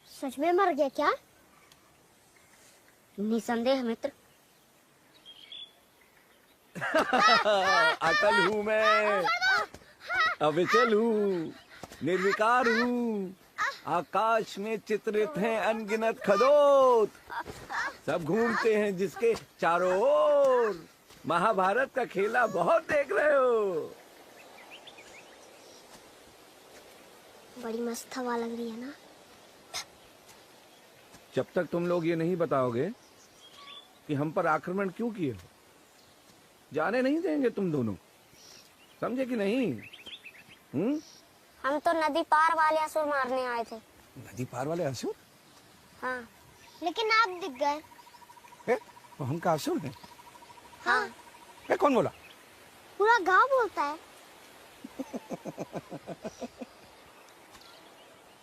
सच में मर गया क्या? निसंदेह मित्र। अकल हूँ मैं, अविचल हूँ, निर्विकार हूँ, आकाश में चित्रित हैं अनगिनत खदोत, सब घूमते हैं जिसके चारों ओर। महाभारत का खेला बहुत देख रहे हो। बड़ी मस्त हवा लग रही है ना। जब तक तुम लोग ये नहीं बताओगे कि हम पर आक्रमण क्यों किए हो, जाने नहीं देंगे तुम दोनों, समझे कि नहीं? हम तो नदी पार वाले असुर मारने आए थे। नदी पार वाले असुर? हाँ। लेकिन आप दिख गए। तो हम का असुर हैं? हाँ। कौन बोला? पूरा गांव बोलता है।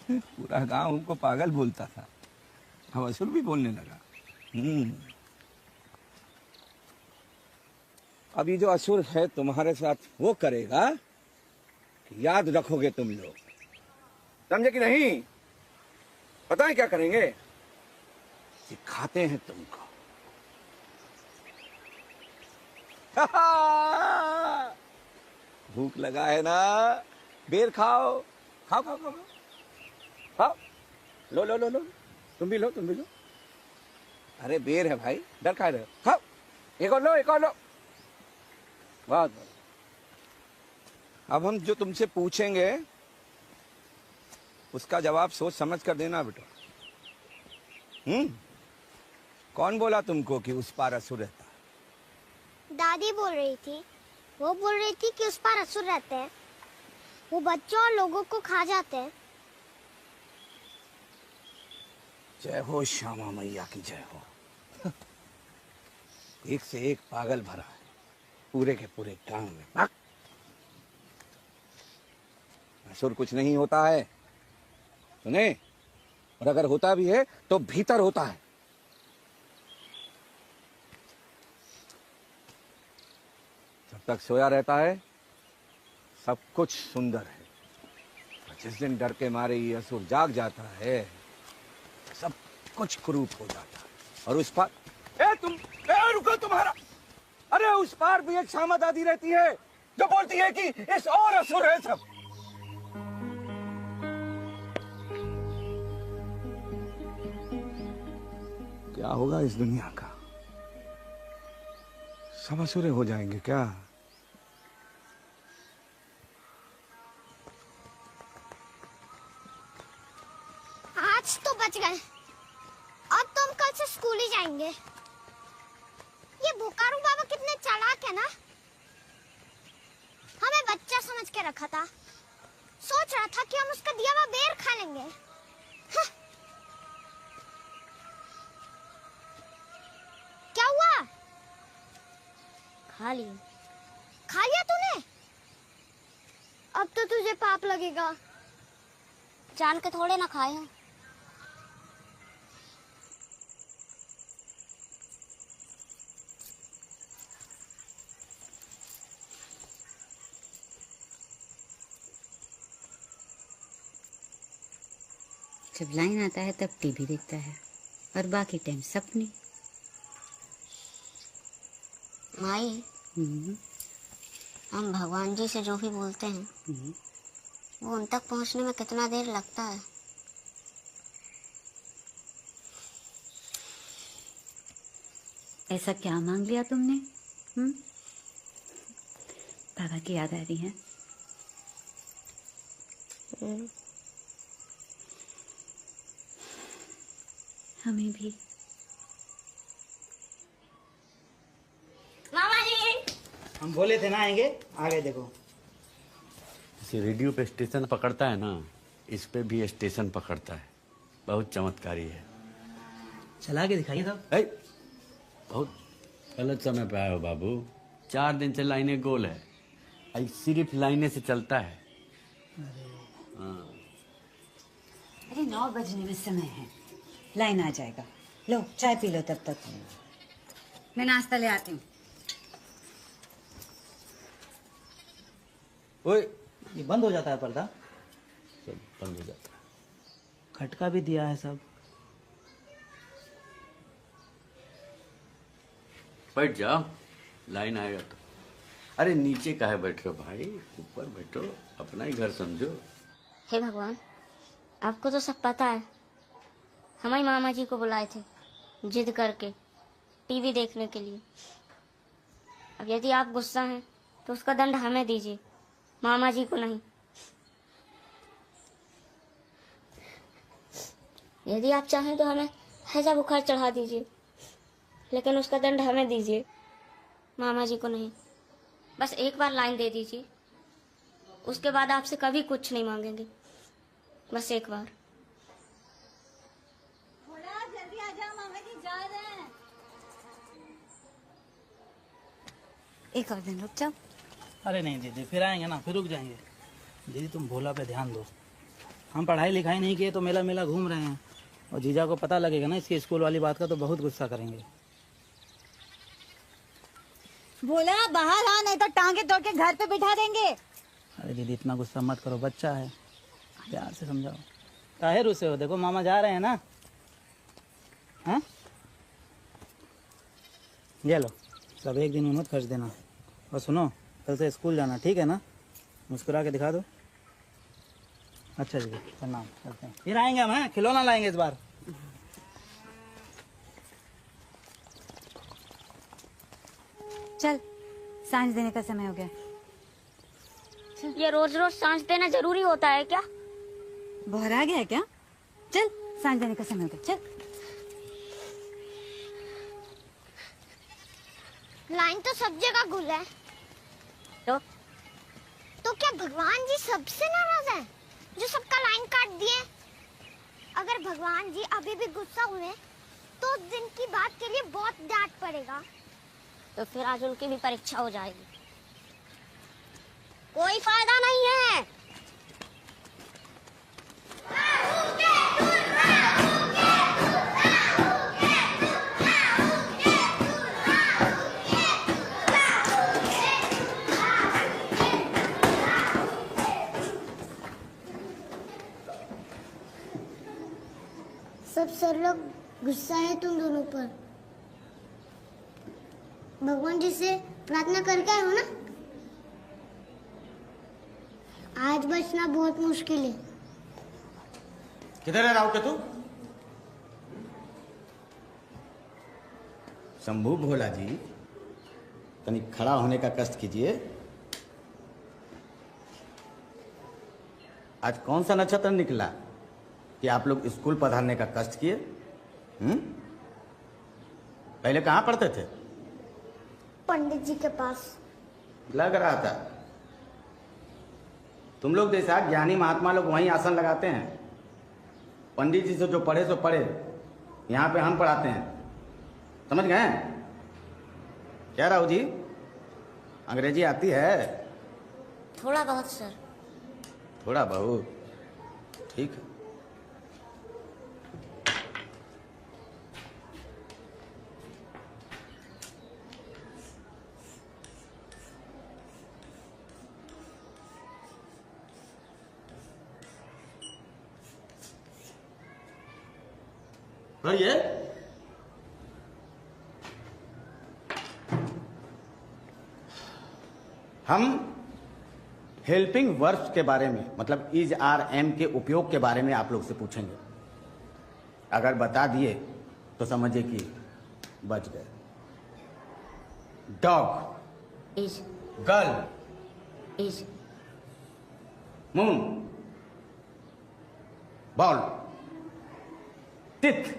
पूरा गांव हमको पागल बोलता था, अब असुर भी बोलने लगा। अभी जो असुर है तुम्हारे साथ वो करेगा, याद रखोगे तुम लोग, समझे कि नहीं? पता है क्या करेंगे? सिखाते हैं तुमको। भूख लगा है ना? बेर खाओ, खाओ खाओ खाओ खाओ। लो लो लो लो, तुम भी लो, तुम भी लो। अरे बेर है भाई, डर खा रहे हो? खाओ, एक और लो, एक और लो। बहुत बहुत। अब हम जो तुमसे पूछेंगे उसका जवाब सोच समझ कर देना बेटा। कौन बोला तुमको कि उस पार असुर रहता? दादी बोल रही थी। वो बोल रही थी कि उस पार असुर रहते हैं, वो बच्चों और लोगों को खा जाते हैं। जय हो श्यामा मैया की जय हो। एक से एक पागल भरा है पूरे के पूरे गांव में। असुर कुछ नहीं होता है, सुने? और अगर होता भी है तो भीतर होता है। जब तक सोया रहता है सब कुछ सुंदर है, और जिस दिन डर के मारे ये असुर जाग जाता है सब कुछ कुरूप हो जाता है। और उस पार रुको तुम्हारा, अरे उस पार भी एक श्यामा दादी रहती है जो बोलती है कि इस और असुर है सब। क्या होगा इस दुनिया का? सब असुरे हो जाएंगे क्या? आज तो बच गए, अब तो हम कल से स्कूल ही जाएंगे। ये बोकारू बाबा कितने चालाक है ना, हमें बच्चा समझ के रखा था। सोच रहा था कि हम उसका दिया हुआ बेर खा लेंगे। क्या हुआ? खा लिया। खा लिया तूने? अब तो तुझे पाप लगेगा। जान के थोड़े ना खाए हैं। जब लाइन आता है तब टीवी देखता है और बाकी टाइम सपने। माई, हम भगवान जी से जो भी बोलते हैं वो उन तक पहुंचने में कितना देर लगता है? ऐसा क्या मांग लिया तुमने? बाबा की याद आ रही है? हमें भी। मामा जी, हम बोले थे ना आएंगे, आ गए देखो। जैसे रेडियो पे स्टेशन पकड़ता है ना, इस पे भी स्टेशन पकड़ता है। बहुत चमत्कारी है। चला के दिखाइए साहब। बहुत गलत समय पे आए हो बाबू। 4 दिन से लाइनें गोल है, आई सिर्फ लाइनें से चलता है। अरे 9 बजने में समय है, लाइन आ जाएगा। लो चाय पी लो तब तक, मैं नाश्ता ले आती हूँ। ओए, ये बंद हो जाता है पर्दा? सब बंद हो जाता है। खटका भी दिया है सब। बैठ जाओ, लाइन आएगा तो। अरे नीचे काहे बैठ रहे हो भाई, ऊपर बैठो, अपना ही घर समझो। हे भगवान, आपको तो सब पता है, हमारे मामा जी को बुलाए थे जिद करके टीवी देखने के लिए। अब यदि आप गुस्सा हैं तो उसका दंड हमें दीजिए, मामा जी को नहीं। यदि आप चाहें तो हमें हैजा बुखार चढ़ा दीजिए, लेकिन उसका दंड हमें दीजिए, मामा जी को नहीं। बस एक बार लाइन दे दीजिए, उसके बाद आपसे कभी कुछ नहीं मांगेंगे, बस एक बार। जल्दी आ जाओ, मामा जी जा रहे हैं। एक और दिन रुक जाओ। अरे नहीं दीदी, फिर आएंगे ना, फिर रुक जाएंगे। दीदी तुम भोला पे ध्यान दो। हम पढ़ाई लिखाई नहीं किए तो मेला मेला घूम रहे हैं, और जीजा को पता लगेगा ना इसकी स्कूल वाली बात का तो बहुत गुस्सा करेंगे। भोला बाहर आ, नहीं तो टांगे तोड़ के घर पे बिठा देंगे। अरे दीदी इतना गुस्सा मत करो, बच्चा है, प्यार से समझाओ। काहे रुसे हो? देखो मामा जा रहे हैं ना। हाँ ये लो, सब एक दिन में मत खर्च देना। और सुनो, कल से स्कूल जाना, ठीक है ना? मुस्कुरा के दिखा दो। अच्छा जी, प्रणाम करते हैं। फिर आएंगे हम, हैं? खिलौना लाएंगे इस बार। चल, सांझ देने का समय हो गया। ये रोज रोज सांझ देना जरूरी होता है क्या? बहरा गया है क्या? चल, सांझ देने का समय हो गया, चल। लाइन तो सब जगह गुल है। तो क्या भगवान जी सबसे नाराज हैं, जो सबका लाइन काट दिए? अगर भगवान जी अभी भी गुस्सा हुए तो उस दिन की बात के लिए बहुत डांट पड़ेगा। तो फिर आज उनकी भी परीक्षा हो जाएगी। कोई फायदा नहीं है। सब सर लोग गुस्सा है तुम दोनों पर। भगवान जी से प्रार्थना करके आए हो ना? आज बचना बहुत मुश्किल है। किधर है राव के तू? शंभू भोला जी, कहीं खड़ा होने का कष्ट कीजिए। आज कौन सा नक्षत्र निकला कि आप लोग स्कूल पधारने का कष्ट किए? पहले कहाँ पढ़ते थे? पंडित जी के पास। लग रहा था तुम लोग जैसा ज्ञानी महात्मा लोग वहीं आसन लगाते हैं। पंडित जी से जो पढ़े सो पढ़े, यहाँ पे हम पढ़ाते हैं। समझ गए? क्या राव जी, अंग्रेजी आती है? थोड़ा बहुत सर। थोड़ा बहुत, ठीक है। और ये हम हेल्पिंग वर्ब्स के बारे में, मतलब इज आर एम के उपयोग के बारे में आप लोग से पूछेंगे। अगर बता दिए तो समझिए कि बच गए। Dog is, girl is, moon, ball, teeth,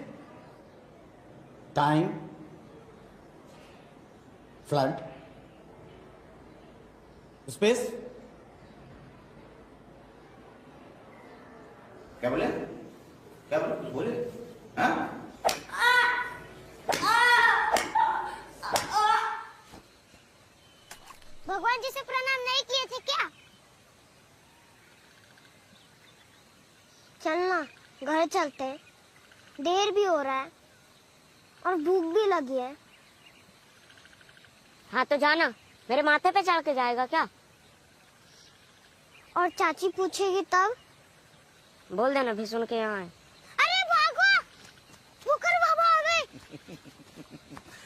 time, flood, space. क्या बोले? क्या बोले? बोले? हाँ? भगवान जी से प्रणाम नहीं किए थे क्या? चलना, घर चलते हैं। देर भी हो रहा है और भूख भी लगी है। हाँ तो जाना, मेरे माथे पे चढ़ के जाएगा क्या? और चाची पूछेगी तब? बोल देना भी सुन के यहाँ है। अरे भागो, बुकर बाबा आ गए।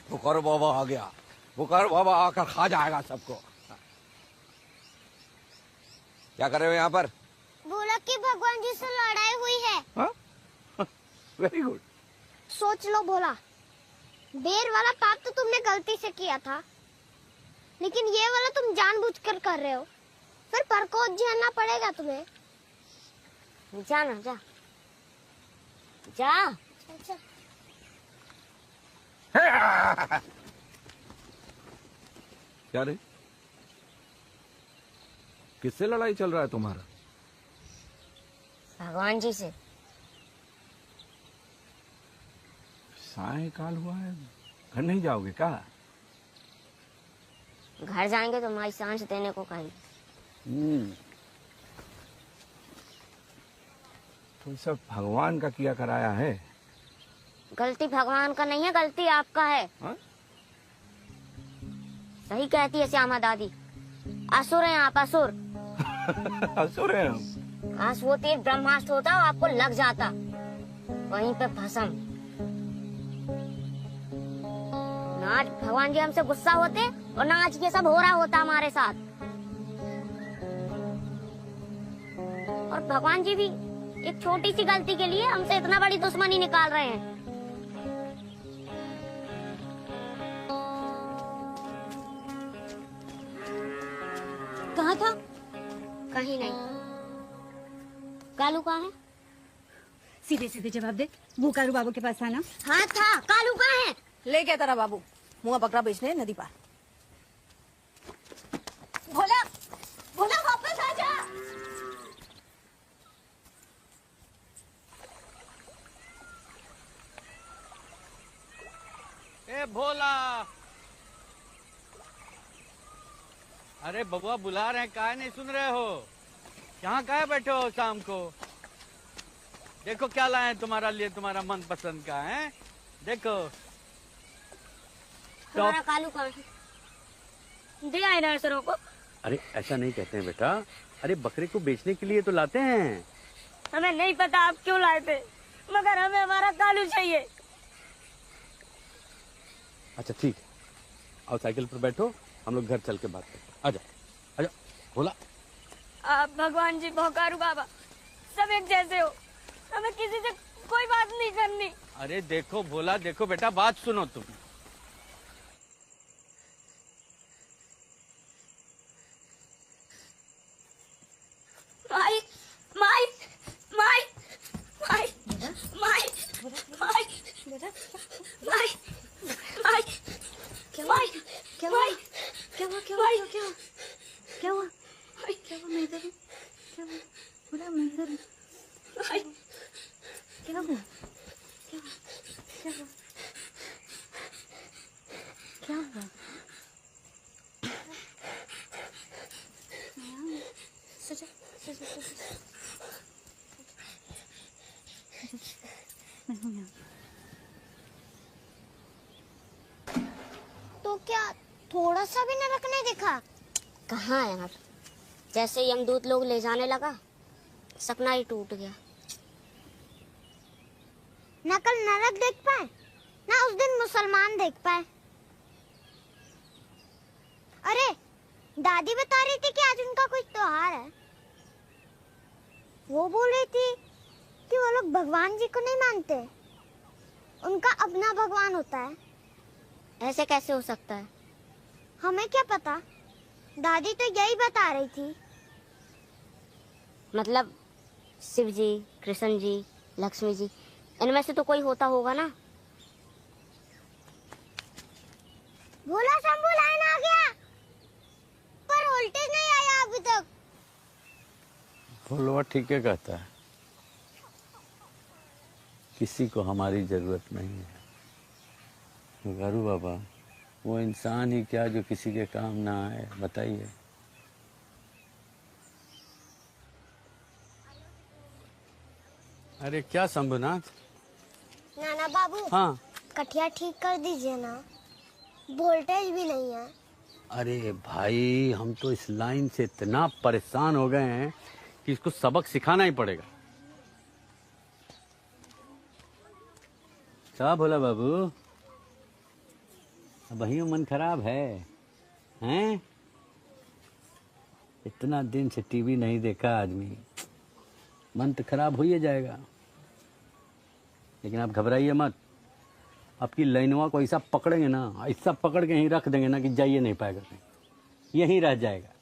बुकर बाबा आ गया। बुकर बाबा आकर खा जाएगा सबको। क्या कर रहे हो यहाँ पर? बोला कि भगवान जी से लड़ाई हुई है। Very good. सोच लो भोला, बेर वाला पाप तो तुमने गलती से किया था, लेकिन ये वाला तुम जानबूझकर कर रहे हो, फिर परकोच झेलना पड़ेगा तुम्हें। जा ना, जा जा। अच्छा। क्या रे, किससे लड़ाई चल रहा है तुम्हारा? भगवान जी से। सायकाल हुआ है, घर नहीं जाओगे क्या? घर जाएंगे तो माई सांस देने को कहेंगे। तो सब भगवान का किया कराया है। गलती भगवान का नहीं है, गलती आपका है। हा? सही कहती है श्यामा दादी, असुर हैं आप, असुर। असुर हैं हम। आस वो तीर ब्रह्मास्त्र होता और आपको लग जाता, वहीं पे भस्म। ना आज भगवान जी हमसे गुस्सा होते और ना आज ये सब हो रहा होता हमारे साथ। और भगवान जी भी एक छोटी सी गलती के लिए हमसे इतना बड़ी दुश्मनी निकाल रहे हैं। कहाँ था? कहीं नहीं। कालू कहाँ है? सीधे सीधे जवाब दे, वो कालू बाबू के पास था ना? हाँ था। कालू कहाँ है? ले गया तेरा बाबू मुआ बकरा बेचने नदी पार। भोला, भोला वापस आ जा। ए भोला, अरे बबुआ बुला रहे हैं, काहे नहीं सुन रहे हो? यहाँ काहे बैठे हो शाम को? देखो क्या लाए हैं तुम्हारा लिए, तुम्हारा मनपसंद का है। देखो तुम्हारा कालू कहाँ है? दे आए नर्सरों को। अरे ऐसा नहीं कहते हैं बेटा, अरे बकरे को बेचने के लिए तो लाते हैं। हमें नहीं पता आप क्यों लाए थे, मगर हमें हमारा कालू चाहिए। अच्छा ठीक है, आओ साइकिल पर बैठो, हम लोग घर चल के बात करते हैं। आजा आजा भोला। आप भगवान जी, भौकारू बाबा, सब एक जैसे हो, हमें किसी से कोई बात नहीं करनी। अरे देखो भोला, देखो बेटा, बात सुनो तुम। माई माई माई माई माई माई माई माई क्या माई क्या माई क्या हुआ क्या हुआ क्या हुआ क्या हुआ क्या हुआ? मैं इधर हूँ। क्या हुआ? बोला मैं इधर हूँ। क्या हुआ? क्या हुआ? क्या हुआ? क्या हुआ? सजा सजा सजा। मैं हूँ यहाँ। तो क्या थोड़ा सा भी नरक नहीं दिखा? कहाँ है यार, जैसे यमदूत लोग ले जाने लगा सपना ही टूट गया। ना कल नरक देख पाए, ना उस दिन मुसलमान देख पाए। अरे दादी बता रही थी कि आज उनका कुछ त्योहार है। वो बोल रही थी कि वो लोग भगवान जी को नहीं मानते, उनका अपना भगवान होता है। ऐसे कैसे हो सकता है? हमें क्या पता, दादी तो यही बता रही थी। मतलब शिव जी, कृष्ण जी, लक्ष्मी जी, इनमें से तो कोई होता होगा ना। भोला शंभू लाइन आ गया, पर वोल्टेज नहीं आया अभी तक। भोलवा ठीक है कहता है, किसी को हमारी जरूरत नहीं है। गारू बाबा, वो इंसान ही क्या जो किसी के काम ना आए, बताइए। अरे क्या शंभुनाथ? नाना बाबू, हाँ। कठिया ठीक कर दीजिए ना, वोल्टेज भी नहीं है। अरे भाई, हम तो इस लाइन से इतना परेशान हो गए हैं कि इसको सबक सिखाना ही पड़ेगा। क्या भोला बाबू, वही मन खराब है, हैं? इतना दिन से टीवी नहीं देखा आदमी, मन तो खराब हो ही जाएगा। लेकिन आप घबराइए मत, आपकी लाइनवा को ऐसा पकड़ेंगे ना, ऐसा पकड़ के यहीं रख देंगे ना कि जाइए नहीं पाएगा, यहीं रह जाएगा।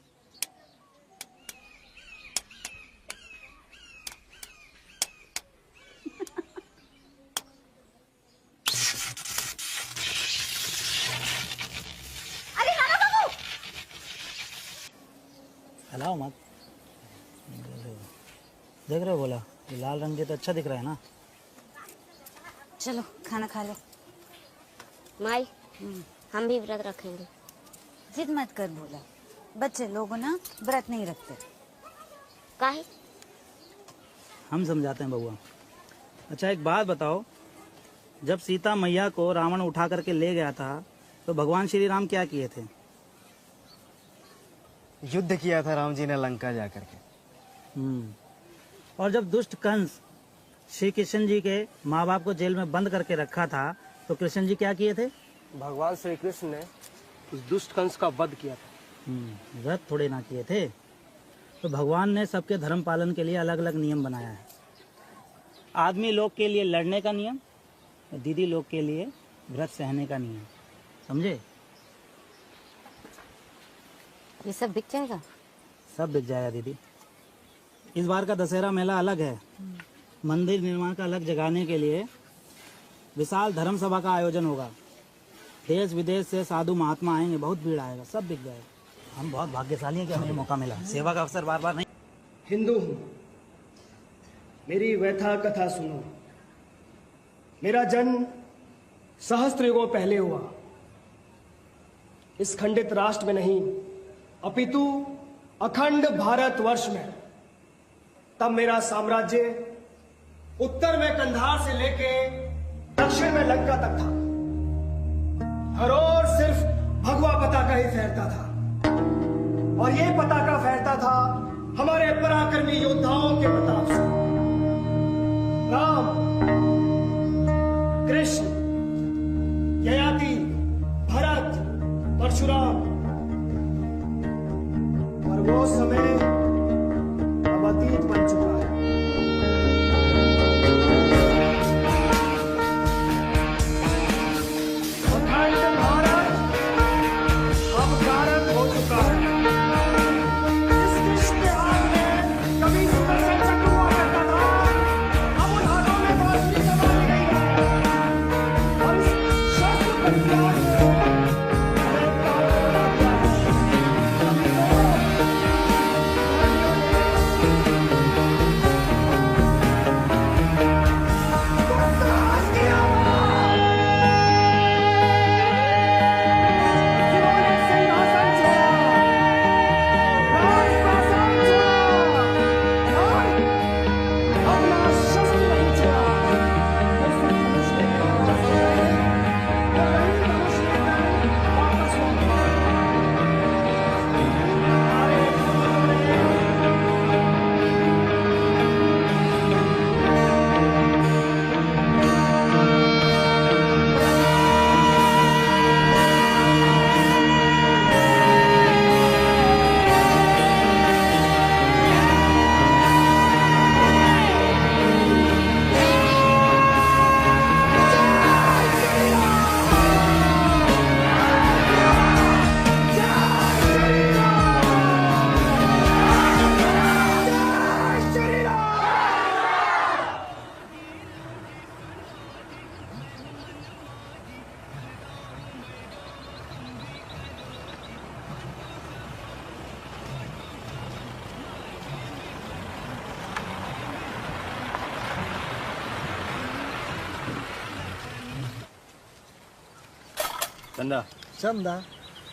हिलाओ मत। देख रहे हो बोला, ये लाल रंग के तो अच्छा दिख रहा है ना। चलो खाना खा लो। माई हम भी व्रत रखेंगे। जिद मत कर बोला, बच्चे लोग ना व्रत नहीं रखते। काहे? हम समझाते हैं बउआ। अच्छा एक बात बताओ, जब सीता मैया को रावण उठा करके ले गया था तो भगवान श्री राम क्या किए थे? युद्ध किया था राम जी ने लंका जाकर के। और जब दुष्ट कंस श्री कृष्ण जी के माँ बाप को जेल में बंद करके रखा था तो कृष्ण जी क्या किए थे? भगवान श्री कृष्ण ने उस दुष्ट कंस का वध किया था। व्रत थोड़े ना किए थे। तो भगवान ने सबके धर्म पालन के लिए अलग अलग नियम बनाया है। आदमी लोग के लिए लड़ने का नियम, दीदी लोग के लिए व्रत सहने का नियम। समझे? ये सब बिक जाएगा? सब बिक जाएगा दीदी। इस बार का दशहरा मेला अलग है। मंदिर निर्माण का अलग जगाने के लिए विशाल धर्म सभा का आयोजन होगा। देश विदेश से साधु महात्मा आएंगे, बहुत भीड़ आएगा, सब बिक जाएगा। हम बहुत भाग्यशाली हैं कि हमें मौका मिला। सेवा का अवसर बार बार नहीं। हिंदू हूँ, मेरी व्यथा कथा सुनो। मेरा जन्म सहस्त्र युगों पहले हुआ, इस खंडित राष्ट्र में नहीं अपितु अखंड भारतवर्ष में। तब मेरा साम्राज्य उत्तर में कंधार से लेके दक्षिण में लंका तक था। हर ओर सिर्फ भगवा पताका ही फहरता था, और ये पताका फहरता था हमारे पराक्रमी योद्धाओं के प्रताप से। राम, कृष्ण, ययाति, भरत, परशुराम। और वो समय अब अतीत बन चुका है। अखंड भारत अब कारक हो चुका है। इस देश के हाथ में कभी सुदर्शन चक्र हुआ करता था, अब उन हाथों में बांसुरी संभाली गई है। और इस शस्त्र प्रतिराग को हमें ताऊ बना दिया है। तभी तो चंदा चंदा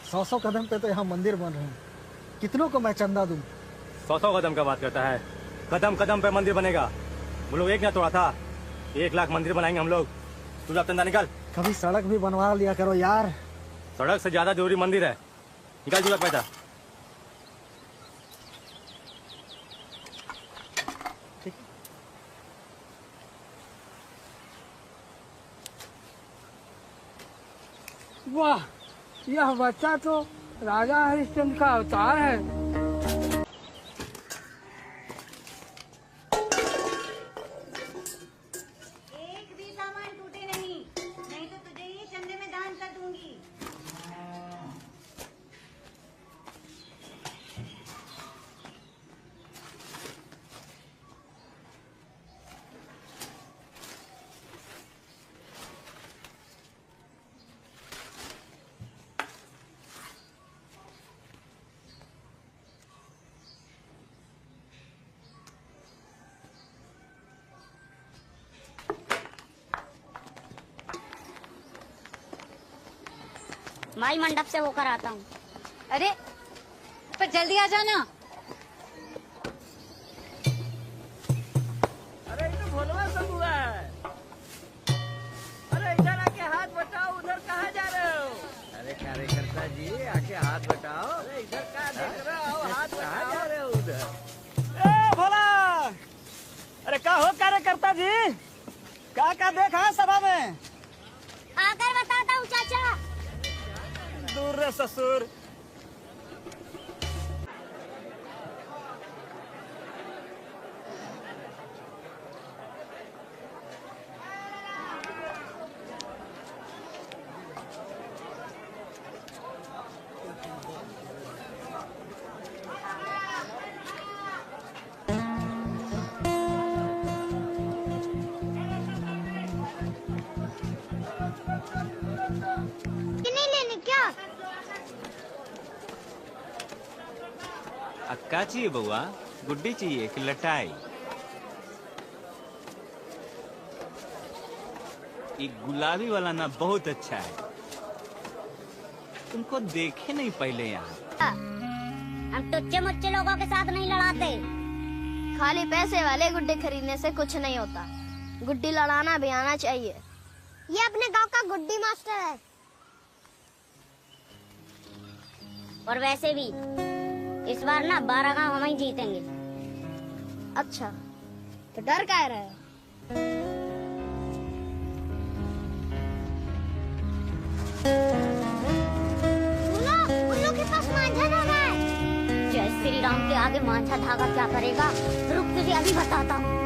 100 कदम पे तो यहाँ मंदिर बन रहे हैं। कितनों को मैं चंदा दूं? 100 कदम का बात करता है। कदम कदम पे मंदिर बनेगा। वो लोग एक ना तोड़ा था, 1 लाख मंदिर बनाएंगे हम लोग। तू चंदा निकाल। कभी सड़क भी बनवा लिया करो यार। सड़क से ज्यादा जरूरी मंदिर है। निकाल जुड़ा पैसा। वाह, यह बच्चा तो राजा हरिश्चंद्र का अवतार है। एक भी माई मंडप से होकर आता हूँ। अरे पर जल्दी आ जाना। अरे ये तो भोलवा सब हुआ है। अरे इधर आके हाथ बटाओ, उधर कहाँ जा रहे हो? अरे कार्यकर्ता जी आके हाथ बटाओ। अरे इधर कहाँ देख रहे हो? हाथ बटाओ। जा रहे हो उधर? ए भोला, अरे क्या हो कार्यकर्ता जी, क्या देखा है सभा में? आकर बताता हूँ चाचा। दूर रे ससुर। नहीं लेने क्या? अक्का चाहिए बउआ? गुड्डी चाहिए कि लटाई? ये गुलाबी वाला ना बहुत अच्छा है। तुमको देखे नहीं पहले यहाँ। हम टुच्चे मुच्चे लोगों के साथ नहीं लड़ाते। खाली पैसे वाले गुड्डे खरीदने से कुछ नहीं होता, गुड्डी लड़ाना भी आना चाहिए। ये अपने गांव का गुड्डी मास्टर है। और वैसे भी इस बार ना 12 गांव हम ही जीतेंगे। अच्छा तो डर क्या रहे? उल्लू के पास मांझा धागा है। जय श्री राम के आगे मांझा धागा क्या करेगा? रुक तुझे अभी बताता हूँ।